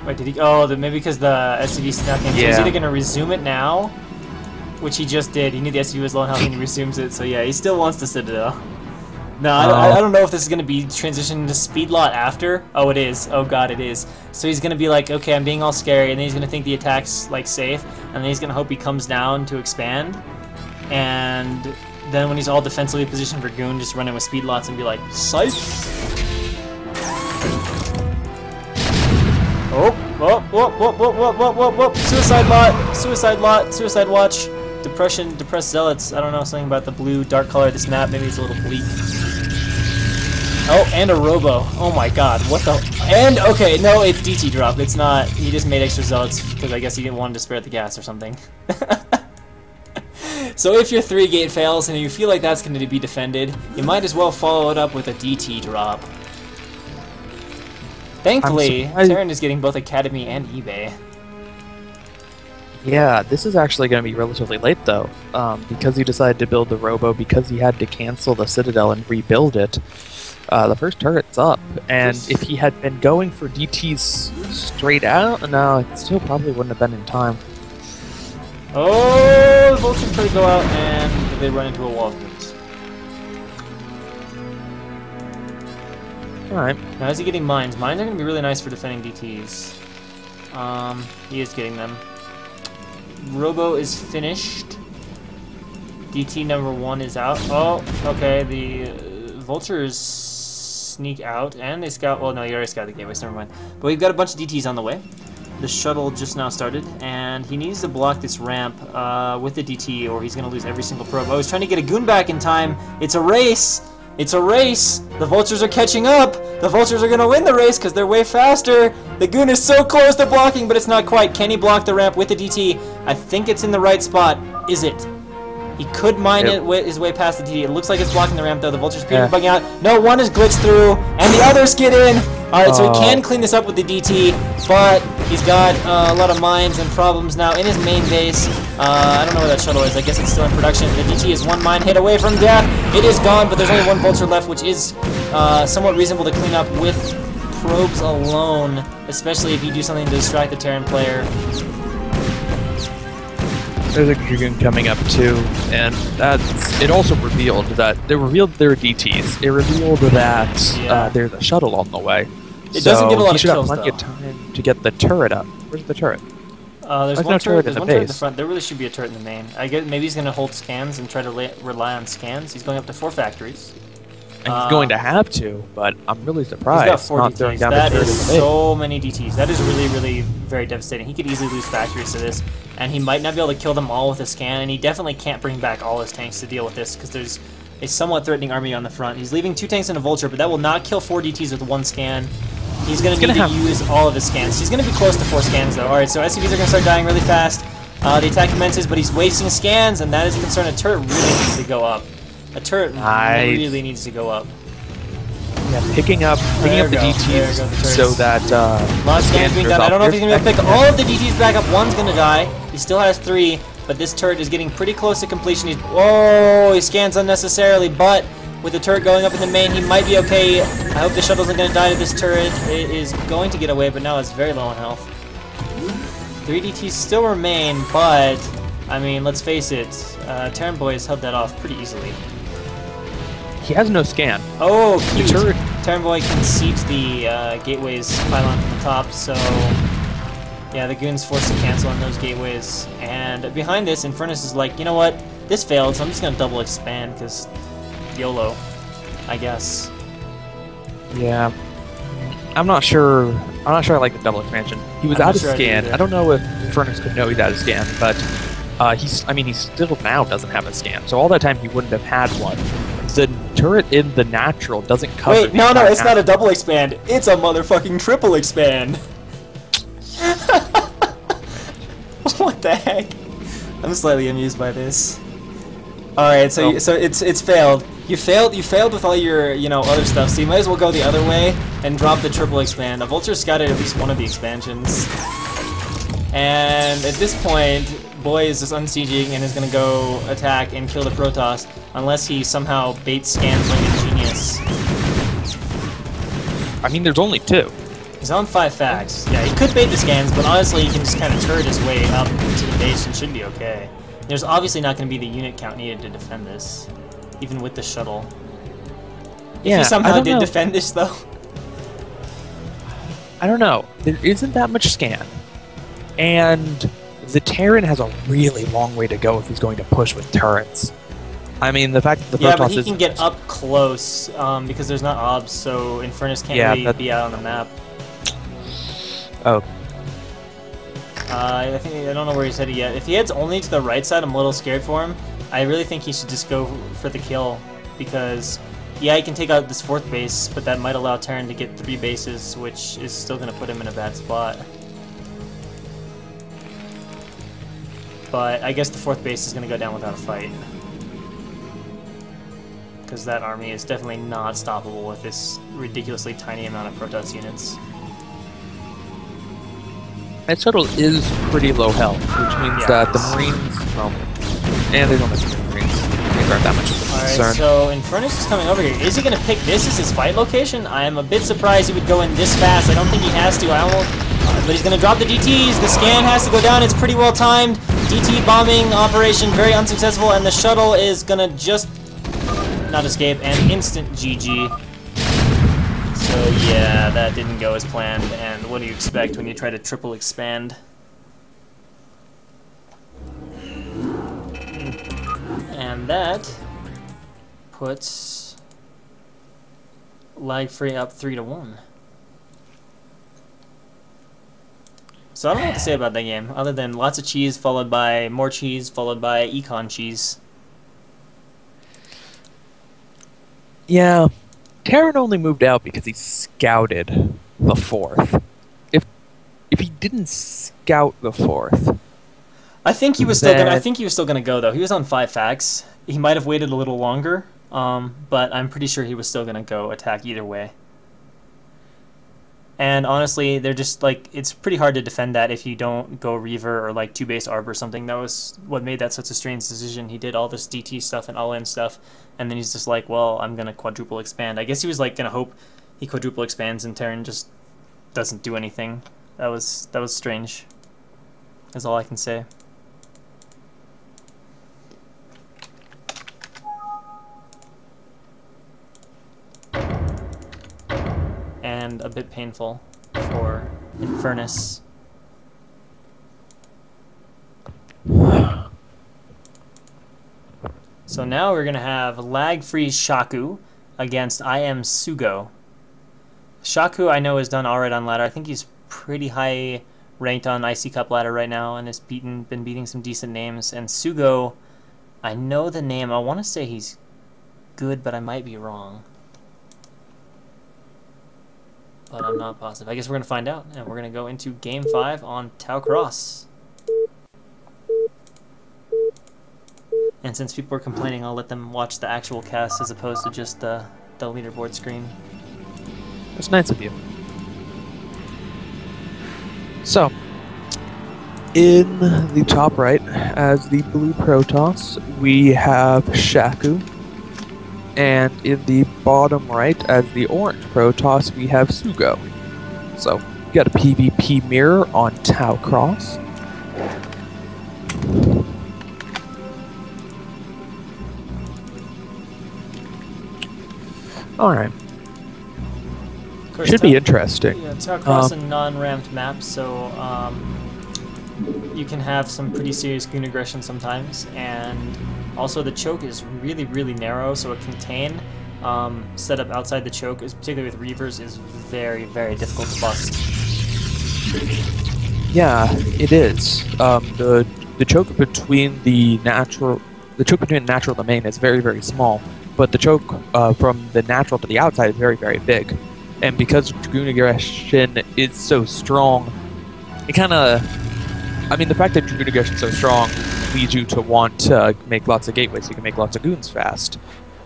Wait, did he... Oh, maybe because the SCV snuck in. So he's either going to resume it now, which he just did. He knew the SCV was low on health and he resumes it, so yeah, he still wants the Citadel. No, I don't know if this is going to be transitioned to speed lot after. Oh, it is. Oh god, it is. So he's going to be like, okay, I'm being all scary, and then he's going to think the attack's like safe, and then he's going to hope he comes down to expand, and then when he's all defensively positioned for goon, just run in with speed lots and be like, psych! Oh, suicide lot, suicide watch, depressed zealots. I don't know, something about the blue dark color of this map, maybe it's a little bleak. Oh, and a robo. Oh my god, what the? And, okay, no, it's DT drop. It's not, he just made extra zealots because I guess he didn't want to spare the gas or something. So if your 3 gate fails and you feel like that's going to be defended, you might as well follow it up with a DT drop. Thankfully, Terran is getting both Academy and eBay. Yeah, this is actually going to be relatively late though, because he decided to build the robo, because he had to cancel the Citadel and rebuild it. The first turret's up, and if he had been going for DTs straight out, no, it still probably wouldn't have been in time. Oh, the Vulture tried to go out, and they run into a wall of goons. Alright. Now, is he getting mines? Mines are going to be really nice for defending DTs. He is getting them. Robo is finished. DT number 1 is out. Oh, okay. The vultures sneak out, and they scout. Well, no, you already scouted the gateways. Never mind. But we've got a bunch of DTs on the way. The shuttle just now started, and he needs to block this ramp with the DT, or he's going to lose every single probe. Oh, he's trying to get a goon back in time. It's a race. It's a race. The vultures are catching up. The vultures are going to win the race because they're way faster. The goon is so close to blocking, but it's not quite. Can he block the ramp with the DT? I think it's in the right spot. Is it? He could mine it his way past the DT. It looks like it's blocking the ramp, though. The vultures are bugging out. No, one is glitched through, and the others get in. All right, so he can clean this up with the DT, but he's got a lot of mines and problems now in his main base. I don't know where that shuttle is. I guess it's still in production. The DT is one mine hit away from death. It is gone, but there's only one vulture left, which is somewhat reasonable to clean up with probes alone, especially if you do something to distract the Terran player. There's a Dragoon coming up too, and it also revealed that their DTs. It revealed that there's a shuttle on the way. It doesn't get a lot of kills, plenty of time to get the turret up. Where's the turret? There's one turret in the front. There really should be a turret in the main. I guess maybe he's going to hold scans and try to rely on scans. He's going up to 4 factories. And he's going to have to, but I'm really surprised. He's got 4 DTs. That is so many DTs. That is really, really very devastating. He could easily lose factories to this, and he might not be able to kill them all with a scan, and he definitely can't bring back all his tanks to deal with this, because there's a somewhat threatening army on the front. He's leaving 2 tanks and a vulture, but that will not kill 4 DTs with 1 scan. He's going to need to use all of his scans. He's going to be close to 4 scans, though. Alright, so SCVs are going to start dying really fast. The attack commences, but he's wasting scans, and that is a concern. A turret really needs to go up. A turret really needs to go up. Yeah, picking up the DTs so that lots of scans being done. I don't know if he's going to be able to pick all of the DTs back up. One's going to die. He still has 3, but this turret is getting pretty close to completion. Whoa, he scans unnecessarily, but with the turret going up in the main, he might be okay. I hope the shuttle isn't going to die to this turret. It is going to get away, but now it's very low on health. 3 DTs still remain, but, I mean, let's face it, Terran Boy has held that off pretty easily. He has no scan. Oh, cute. Terran Boy concedes the gateways pylon from the top, so yeah, the goon's forced to cancel on those gateways. And behind this, Infernus is like, you know what? This failed, so I'm just gonna double expand because YOLO, I guess. Yeah, I'm not sure. I like the double expansion. He was out of scan. I don't know if Infernus could know he's out of scan, but he still now doesn't have a scan. So all that time he wouldn't have had one. The turret in the natural doesn't cover. Wait, no, it's not a double expand. It's a motherfucking triple expand. What the heck? I'm slightly amused by this. All right, so it's failed. You failed with all your other stuff. So you might as well go the other way and drop the triple expand. A vulture scouted at least one of the expansions, and at this point, Boy is just unsieging and is going to go attack and kill the Protoss unless he somehow baits scans like a genius. I mean, there's only 2. He's on 5 facts. Yeah, he could bait the scans, but honestly, he can just kind of turret his way up to the base and should be okay. There's obviously not going to be the unit count needed to defend this, even with the shuttle. Yeah, if he somehow did defend this, though. I don't know. There isn't that much scan, and the Terran has a really long way to go if he's going to push with turrets. I mean, the fact that the Protoss but he can get up close because there's not obs, so Infernus can't really be out on the map. Oh. I don't know where he's headed yet. If he heads only to the right side, I'm a little scared for him. I really think he should just go for the kill because, yeah, he can take out this 4th base, but that might allow Terran to get 3 bases, which is still going to put him in a bad spot. But I guess the 4th base is going to go down without a fight. Because that army is definitely not stoppable with this ridiculously tiny amount of Protoss units. That shuttle is pretty low health, which means that the Marines, well, and there's only 2 Marines. They aren't that much of a concern. Alright, so Infernus is coming over here. Is he going to pick this as his fight location? I am a bit surprised he would go in this fast. I don't think he has to. But he's going to drop the DTs. The scan has to go down. It's pretty well timed. DT bombing operation very unsuccessful, and the shuttle is going to just not escape, and instant GG. So yeah, that didn't go as planned, and what do you expect when you try to triple expand? And And that puts LagFree up 3-1. So I don't know what to say about that game, other than lots of cheese, followed by more cheese, followed by econ cheese. Yeah, Terran only moved out because he scouted the 4th. If he didn't scout the 4th, I think he was still gonna. I think he was still gonna go though. He was on 5 facts. He might have waited a little longer, but I'm pretty sure he was still gonna go attack either way. And honestly, they're just like, it's pretty hard to defend that if you don't go Reaver or like 2-base Arb or something. That was what made that such a strange decision. He did all this DT stuff and all-in stuff, and then he's just like, well, I'm gonna quadruple expand. I guess he was like gonna hope he quadruple expands and Terran just doesn't do anything. That was strange. That's all I can say. And a bit painful for Infernus. So now we're gonna have LagFree Shaku against I Am Sugo. Shaku I know is done alright on ladder. I think he's pretty high ranked on IC Cup ladder right now and has been beating some decent names. And Sugo, I know the name. I want to say he's good, but I might be wrong. But I'm not positive. I guess we're going to find out, and we're going to go into Game 5 on Tau Cross. And since people are complaining, I'll let them watch the actual cast as opposed to just the leaderboard screen. that's nice of you. So, in the top right, as the blue Protoss, we have Shaku. And in the bottom right, as the orange Protoss, we have Sugo. So, we got a PvP mirror on Tau Cross. Alright. Should be interesting. Yeah, Tau Cross a non-ramped map, so you can have some pretty serious goon aggression sometimes, and also the choke is really, really narrow, so a contain set up outside the choke, particularly with Reavers, is very, very difficult to bust. Yeah, it is. The choke between the natural and the main is very, very small, but the choke from the natural to the outside is very, very big. And because Dragoon aggression is so strong, it kind of... I mean, the fact that Dragoon aggression is so strong leads you to want to make lots of gateways so you can make lots of goons fast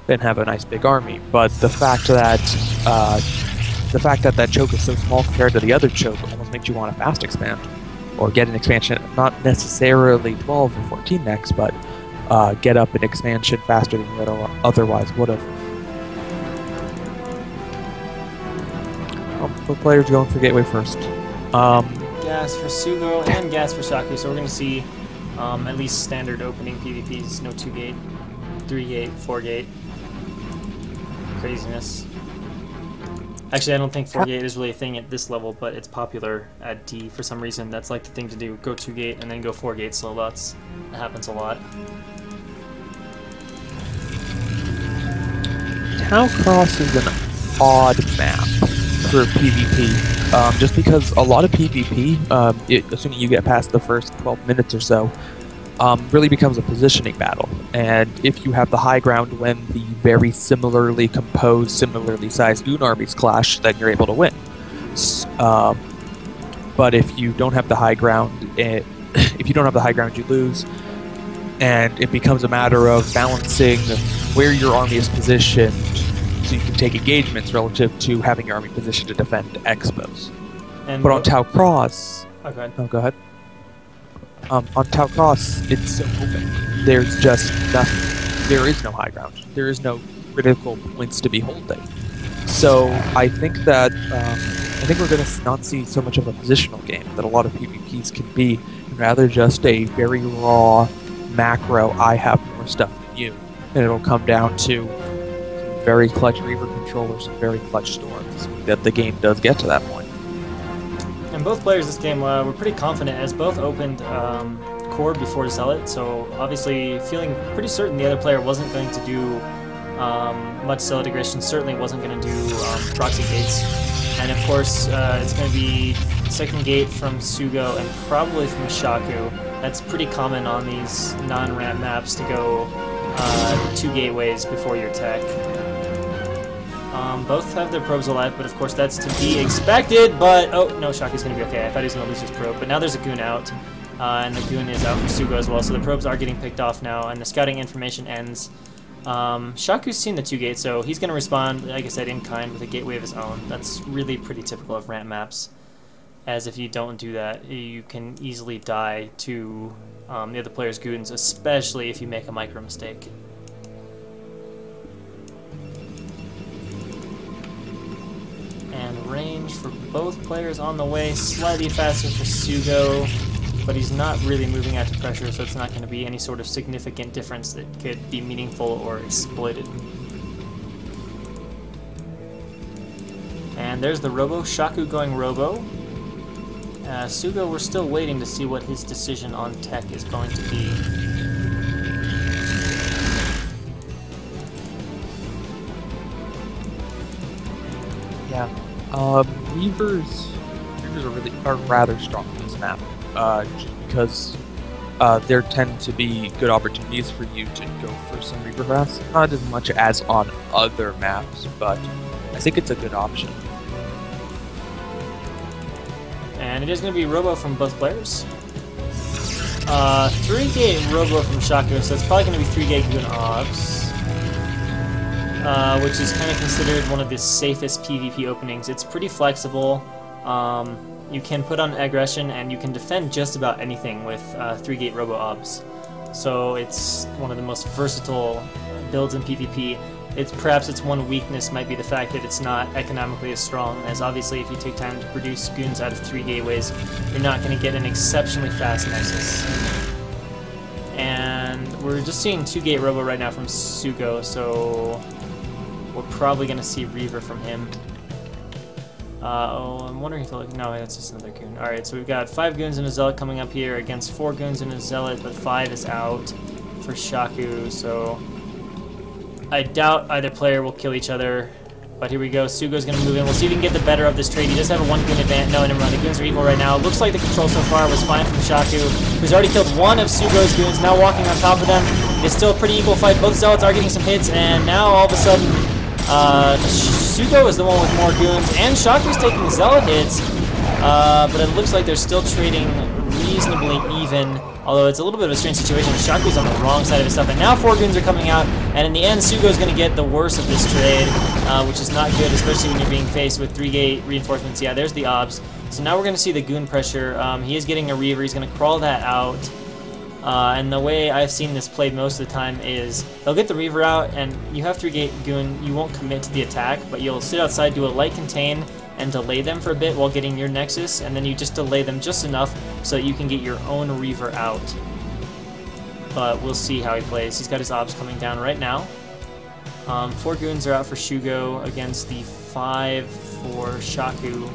and have a nice big army. But the fact that that choke is so small compared to the other choke almost makes you want to fast expand. Or get an expansion, not necessarily 12 or 14 next, but get up an expansion faster than you otherwise would have. What players going for gateway first? Gas for Sugo and gas for Shaku, so we're going to see at least standard opening PvPs, no 2-gate, 3-gate, 4-gate. Craziness. Actually, I don't think 4-gate is really a thing at this level, but it's popular at D for some reason. That's like the thing to do. Go 2-gate and then go 4-gate slow lots. That happens a lot. Tau Cross is an odd map for PvP, just because a lot of PvP, assuming you get past the first 12 minutes or so, really becomes a positioning battle. And if you have the high ground when the very similarly composed, similarly sized goon armies clash, then you're able to win. But if you don't have the high ground, you lose. And it becomes a matter of balancing where your army is positioned so you can take engagements relative to having your army positioned to defend expos. But on Tau Cross... Oh, go ahead. Oh, go ahead. On Tau Cross, it's so open. There's just nothing. There is no high ground. There is no critical points to be holding. So I think that we're going to not see so much of a positional game that a lot of PvPs can be, and rather just a very raw macro, I have more stuff than you. And it'll come down to some very clutch Reaver control or some very clutch storms that the game does get to that point. And both players this game were pretty confident, as both opened core before Zealot, so obviously feeling pretty certain the other player wasn't going to do much Zealot aggression, certainly wasn't going to do proxy gates. And of course, it's going to be second gate from Sugo and probably from Shaku. That's pretty common on these non-ramp maps to go 2 gateways before your tech. Both have their probes alive, but of course that's to be expected, but oh no, Shaku's going to be okay. I thought he was going to lose his probe, but now there's a goon out, and the goon is out for Sugo as well, so the probes are getting picked off now, and the scouting information ends. Shaku's seen the 2 gates, so he's going to respond, like I said, in kind with a gateway of his own. That's really pretty typical of ramp maps, as if you don't do that, you can easily die to the other player's goons, especially if you make a micro mistake. And range for both players on the way, slightly faster for Sugo, but he's not really moving out to pressure, so it's not going to be any sort of significant difference that could be meaningful or exploited. And there's the Robo, Shaku going Robo. Sugo, we're still waiting to see what his decision on tech is going to be. Yeah, Reavers are rather strong in this map, just because there tend to be good opportunities for you to go for some Reaver paths. Not as much as on other maps, but I think it's a good option. And it is going to be Robo from both players. 3-gate Robo from Shaku, so it's probably going to be 3-gate Goon Obs. Which is kind of considered one of the safest PvP openings. It's pretty flexible. You can put on aggression and you can defend just about anything with 3-gate Robo Obs. So it's one of the most versatile builds in PvP. Perhaps its one weakness might be the fact that it's not economically as strong, as obviously if you take time to produce goons out of 3 gateways, you're not going to get an exceptionally fast Nexus. And we're just seeing 2-gate Robo right now from Sugo, so we're probably going to see Reaver from him. Oh, I'm wondering if no, that's just another goon. Alright, so we've got 5 goons and a Zealot coming up here against 4 goons and a Zealot, but 5 is out for Shaku, so I doubt either player will kill each other. But here we go, Sugo's going to move in. We'll see if we can get the better of this trade. He does have a 1 goon advantage. No, never mind, the goons are equal right now. Looks like the control so far was fine from Shaku, who's already killed 1 of Sugo's goons, now walking on top of them. It's still a pretty equal fight. Both Zealots are getting some hits, and now all of a sudden, Sugo is the one with more goons, and Shaku's taking Zealot hits, but it looks like they're still trading reasonably even, although it's a little bit of a strange situation. Shaku's on the wrong side of his stuff, and now 4 goons are coming out, and in the end, Sugo's going to get the worst of this trade, which is not good, especially when you're being faced with 3-gate reinforcements. Yeah, there's the Obs. So now we're going to see the goon pressure. He is getting a Reaver. He's going to crawl that out. And the way I've seen this played most of the time is they'll get the Reaver out, and you have 3-gate goon. You won't commit to the attack, but you'll sit outside, do a light contain, and delay them for a bit while getting your Nexus, and then you just delay them just enough so that you can get your own Reaver out. But we'll see how he plays. He's got his Obs coming down right now. 4 goons are out for Sugo against the 5 for Shaku.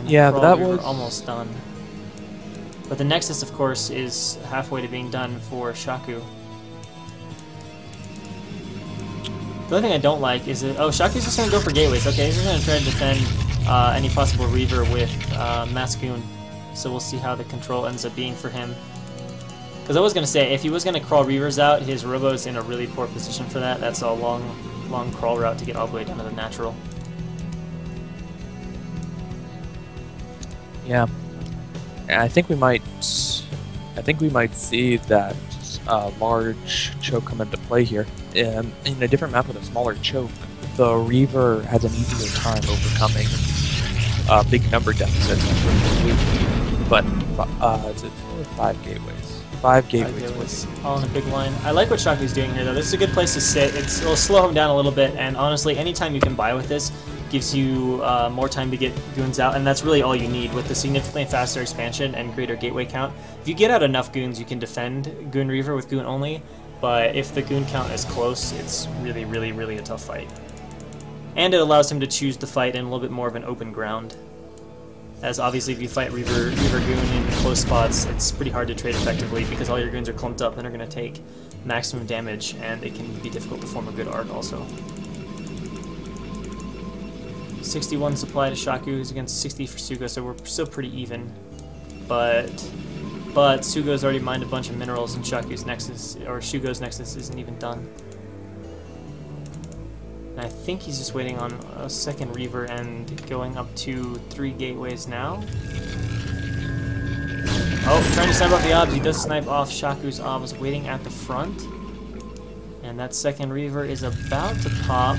Yeah, that was almost done. But the Nexus, of course, is halfway to being done for Shaku. The only thing I don't like is that, oh, Shaku's just going to go for gateways. Okay, he's just going to try to defend any possible Reaver with Mascoon. So we'll see how the control ends up being for him. Because I was going to say, if he was going to crawl Reavers out, his Robo's in a really poor position for that. That's a long crawl route to get all the way down to the natural. Yeah, I think we might see that large choke come into play here. In a different map with a smaller choke, the Reaver has an easier time overcoming big number deficits. But it's 5 gateways. 5 gateways. All in a big line. I like what Shaku's doing here, though. This is a good place to sit. It'll slow him down a little bit, and honestly, anytime you can buy with this gives you more time to get goons out, and that's really all you need with the significantly faster expansion and greater gateway count. If you get out enough goons, you can defend Goon Reaver with goon only, but if the goon count is close, it's really, really, really a tough fight. and it allows him to choose to fight in a little bit more of an open ground. As obviously if you fight Reaver Goon in close spots, it's pretty hard to trade effectively because all your goons are clumped up and are going to take maximum damage, and it can be difficult to form a good arc also. 61 supply to Shaku is against 60 for Sugo, so we're still pretty even. But Sugo's already mined a bunch of minerals, and Shaku's Nexus, or Shugo's Nexus, isn't even done. And I think he's just waiting on a second Reaver and going up to 3 gateways now. Oh, trying to snipe off the obs. He does snipe off Shaku's obs waiting at the front. And that second Reaver is about to pop.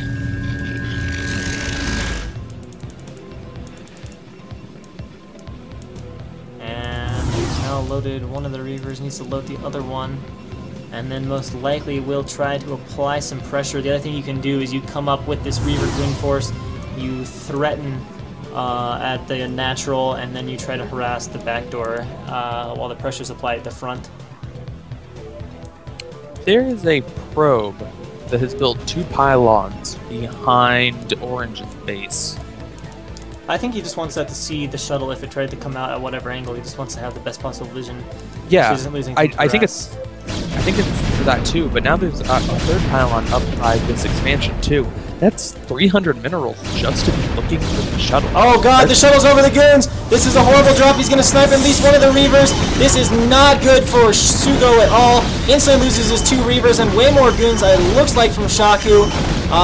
And he's now loaded one of the Reavers, needs to load the other one. And then most likely will try to apply some pressure. The other thing you can do is you come up with this Reaver Goon Force, you threaten at the natural, and then you try to harass the back door while the pressure is applied at the front. There is a probe that has built 2 pylons behind Orange's base. I think he just wants that to see the shuttle if it tried to come out at whatever angle. He just wants to have the best possible vision. Yeah, so I think it's for that too, but now there's a 3rd pylon up by this expansion too. That's 300 minerals just to be looking for the shuttle. Oh god, the shuttle's over the goons! This is a horrible drop. He's gonna snipe at least one of the Reavers. This is not good for Sugo at all. Instantly loses his 2 Reavers and way more goons, it looks like, from Shaku.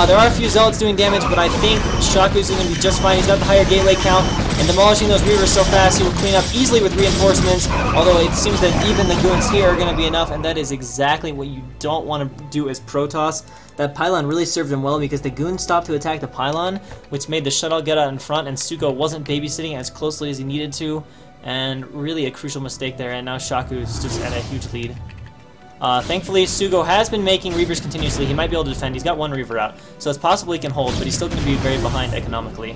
There are a few Zealots doing damage, but I think Shaku's going to be just fine. He's got the higher gateway count, and demolishing those Reavers so fast, he will clean up easily with reinforcements, although it seems that even the goons here are going to be enough, and that is exactly what you don't want to do as Protoss. That pylon really served him well because the goons stopped to attack the pylon, which made the shuttle get out in front, and Sugo wasn't babysitting as closely as he needed to, and really a crucial mistake there, and now Shaku's just at a huge lead. Thankfully, Sugo has been making Reavers continuously. He might be able to defend. He's got 1 Reaver out, so it's possible he can hold, but he's still going to be very behind economically.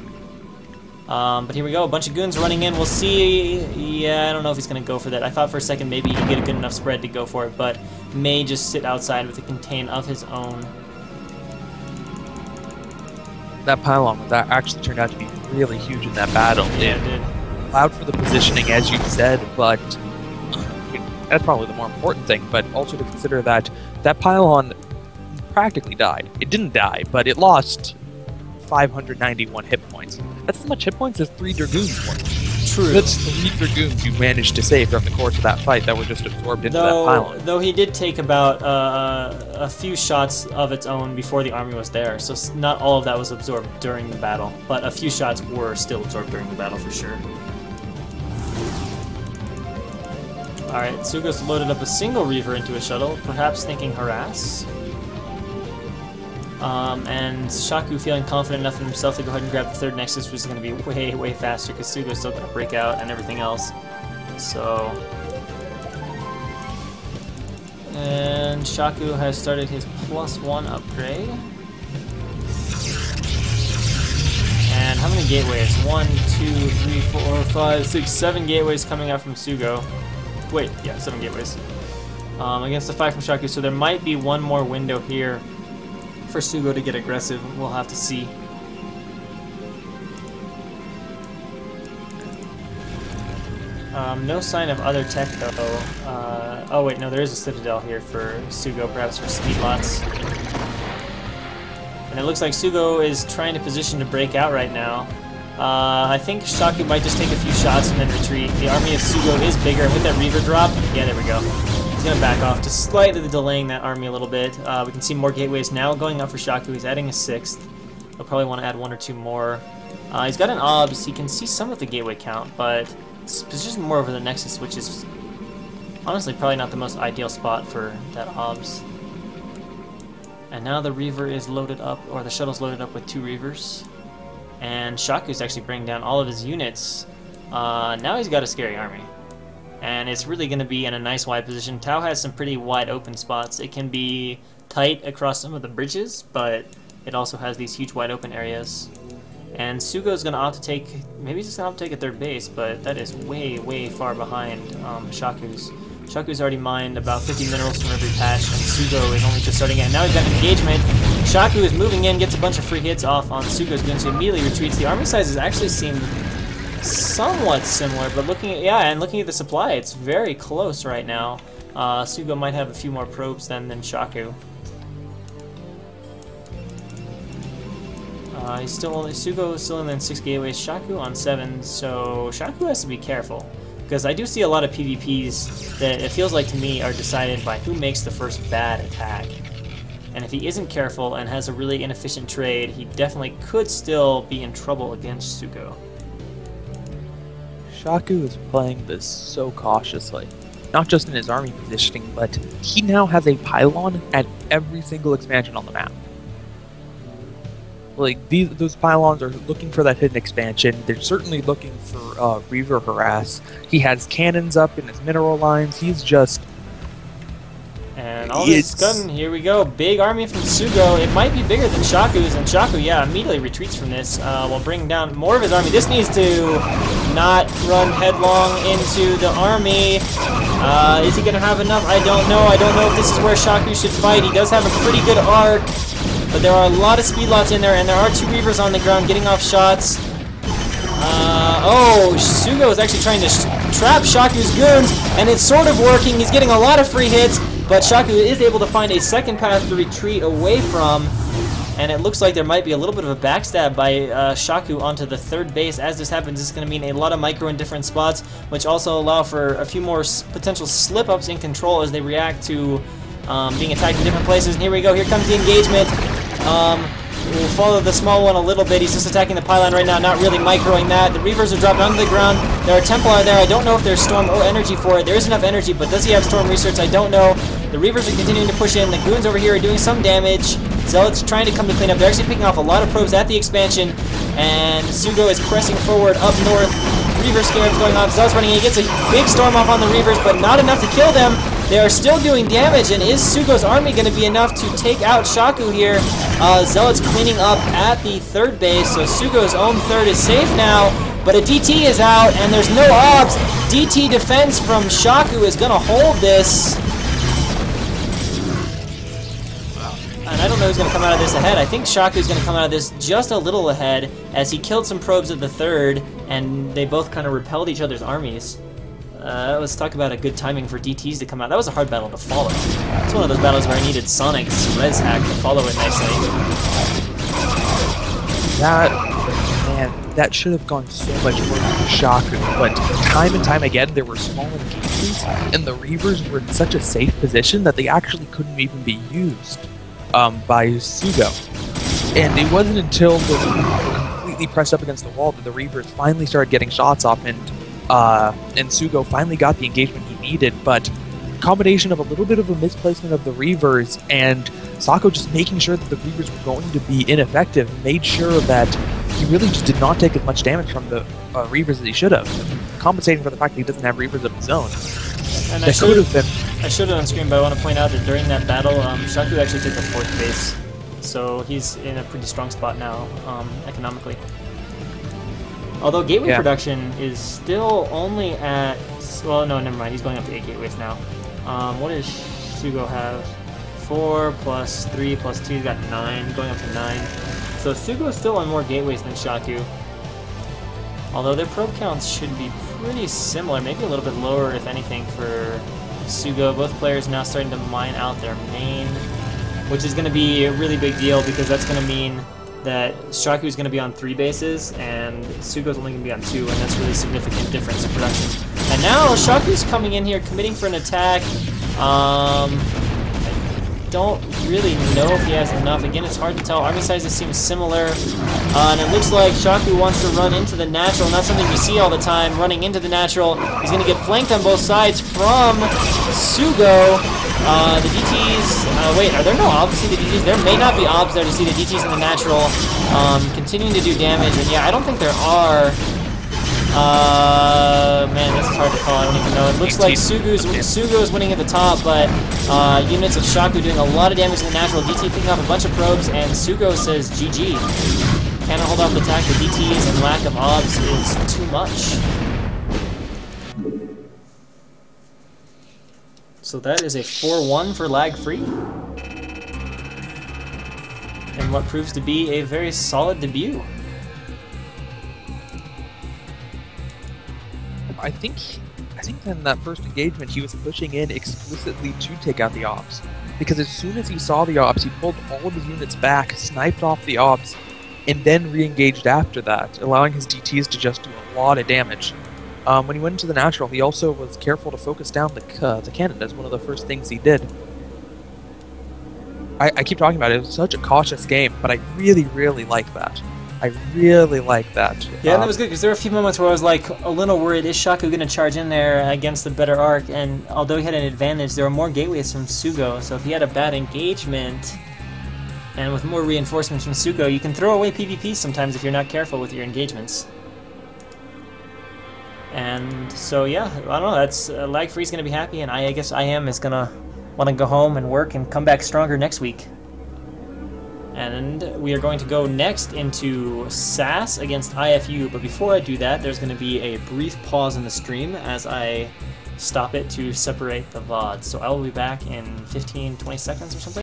But here we go. A bunch of goons running in. We'll see. Yeah, I don't know if he's going to go for that. I thought for a second maybe he could get a good enough spread to go for it, but may just sit outside with a contain of his own. That pylon that actually turned out to be really huge in that battle. Yeah, it did. Allowed for the positioning, as you said, but that's probably the more important thing, but also to consider that that pylon practically died. It didn't die, but it lost 591 hit points. That's as much hit points as 3 Dragoons were. True. That's 3 Dragoons you managed to save from the course of that fight that were just absorbed into that pylon. Though he did take about a few shots of its own before the army was there, so not all of that was absorbed during the battle, but a few shots were still absorbed during the battle for sure. Alright, Sugo's loaded up a single Reaver into a shuttle, perhaps thinking harass. And Shaku feeling confident enough in himself to go ahead and grab the 3rd Nexus, which is going to be way, way faster because Sugo's still going to break out and everything else. So... And Shaku has started his +1 upgrade. And how many gateways? 1, 2, 3, 4, 5, 6, 7 gateways coming out from Sugo. Wait, yeah, 7 gateways. Against the 5 from Shaku, so there might be one more window here for Sugo to get aggressive. We'll have to see. No sign of other tech though. Oh wait, no, there is a Citadel here for Sugo, perhaps for speed lots. And it looks like Sugo is trying to position to break out right now. I think Shaku might just take a few shots and then retreat. The army of Sugo is bigger. With that Reaver drop, yeah, there we go. He's going to back off, just slightly delaying that army a little bit. We can see more gateways now going up for Shaku. He's adding a 6th. He'll probably want to add 1 or 2 more. He's got an obs. He can see some of the gateway count, but it's positioned more over the Nexus, which is honestly probably not the most ideal spot for that obs. And now the Reaver is loaded up, or the shuttle's loaded up with 2 Reavers. And Shaku's actually bringing down all of his units. Now he's got a scary army. And it's really going to be in a nice wide position. Tau has some pretty wide open spots. It can be tight across some of the bridges, but it also has these huge wide open areas. And Sugo's going to opt to take, maybe he's just going to opt to take a 3rd base, but that is way, way far behind Shaku's. Shaku's already mined about 50 minerals from every patch, and Sugo is only just starting it. And now he's got an engagement. Shaku is moving in, gets a bunch of free hits off on Sugo's goons, who immediately retreats. The army sizes actually seem somewhat similar, but looking at the supply, it's very close right now. Sugo might have a few more probes than Shaku. Sugo is still in 6 gateways, Shaku on 7, so Shaku has to be careful. Because I do see a lot of PvPs that it feels like to me are decided by who makes the first bad attack. And if he isn't careful and has a really inefficient trade, he definitely could still be in trouble against Sugo. Shaku is playing this so cautiously. Not just in his army positioning, but he now has a pylon at every single expansion on the map. Like, those pylons are looking for that hidden expansion. They're certainly looking for Reaver harass. He has cannons up in his mineral lines. He's just... And all this gun, here we go. Big army from Sugo. It might be bigger than Shaku's, and Shaku, yeah, immediately retreats from this while bringing down more of his army. This needs to not run headlong into the army. Is he going to have enough? I don't know. I don't know if this is where Shaku should fight. He does have a pretty good arc. But there are a lot of speed lots in there, and there are 2 Reavers on the ground getting off shots. Sugo is actually trying to trap Shaku's goons, and it's sort of working. He's getting a lot of free hits, but Shaku is able to find a second path to retreat away from, and it looks like there might be a little bit of a backstab by Shaku onto the 3rd base. As this happens, it's going to mean a lot of micro in different spots, which also allow for a few more potential slip-ups in control as they react to being attacked in different places. And here we go. Here comes the engagement. We'll follow the small one a little bit. He's just attacking the pylon right now, not really microing that. The Reavers are dropped onto the ground. There are Templar there. I don't know if there's Storm or energy for it. There is enough energy, but does he have Storm research? I don't know. The Reavers are continuing to push in. The goons over here are doing some damage. Zealots trying to come to clean up. They're actually picking off a lot of probes at the expansion, and Sugo is pressing forward up north. Reaver scarabs going off. Zealots running in. He gets a big storm off on the Reavers, but not enough to kill them. They are still doing damage, and is Sugo's army going to be enough to take out Shaku here? Zealots cleaning up at the 3rd base, so Sugo's own 3rd is safe now, but a DT is out, and there's no obs. DT defense from Shaku is going to hold this. And I don't know who's going to come out of this ahead. I think Shaku's going to come out of this just a little ahead, as he killed some probes at the 3rd, and they both kind of repelled each other's armies. Let's talk about a good timing for DTs to come out. That was a hard battle to follow. It's one of those battles where I needed Sonic's res hack to follow it nicely. That should have gone so much worse for Shaku, but time and time again there were small engagements, and the Reavers were in such a safe position that they actually couldn't even be used by Sugo. And it wasn't until they were completely pressed up against the wall that the Reavers finally started getting shots off, and Sugo finally got the engagement he needed, but combination of a little bit of a misplacement of the Reavers and Sako just making sure that the Reavers were going to be ineffective made sure that he really just did not take as much damage from the Reavers as he should have, compensating for the fact that he doesn't have Reavers of his own. And I showed it on screen, but I want to point out that during that battle, Shaku actually took the 4th base, so he's in a pretty strong spot now, economically. Although gateway production is still only at... Well, no, never mind. He's going up to 8 gateways now. What does Sugo have? 4 plus 3 plus 2. He's got 9, going up to 9. So Sugo is still on more gateways than Shaku. Although their probe counts should be pretty similar. Maybe a little bit lower, if anything, for Sugo. Both players now starting to mine out their main, which is going to be a really big deal because that's going to mean that Shaku is going to be on 3 bases and Sugo's only going to be on 2, and that's really significant difference in production. And now Shaku's coming in here, committing for an attack. I don't really know if he has enough. Again, it's hard to tell. Army sizes seem similar. And it looks like Shaku wants to run into the natural. Not something we see all the time, running into the natural. He's going to get flanked on both sides from Sugo. The DTs, wait, are there no obs to see the DTs? There may not be obs there to see the DTs in the natural. Continuing to do damage, and yeah, I don't think there are. Man, this is hard to call, I don't even know. It looks like Sugo's winning at the top, but units of Shaku doing a lot of damage in the natural. DT picking off a bunch of probes, and Sugo says GG. Cannot hold off the attack. The DTs and lack of obs is too much. So that is a 4-1 for LagFree. And what proves to be a very solid debut. I think in that first engagement he was pushing in explicitly to take out the ops. Because as soon as he saw the ops, he pulled all of his units back, sniped off the ops, and then re-engaged after that, allowing his DTs to just do a lot of damage. When he went into the natural, he also was careful to focus down the cannon. That's one of the first things he did. I keep talking about it. It was such a cautious game, but I really, really like that. I really like that. Yeah, and that was good, because there were a few moments where I was like a little worried, is Shaku going to charge in there against the better arc? And although he had an advantage, there were more gateways from Sugo, so if he had a bad engagement, and with more reinforcements from Sugo, you can throw away PvP sometimes if you're not careful with your engagements. And so yeah, I don't know, that's LagFree's going to be happy, and I guess IM is going to want to go home and work and come back stronger next week. And we are going to go next into SAS against IFU, but before I do that, there's going to be a brief pause in the stream as I stop it to separate the VOD. So I will be back in 15-20 seconds or something.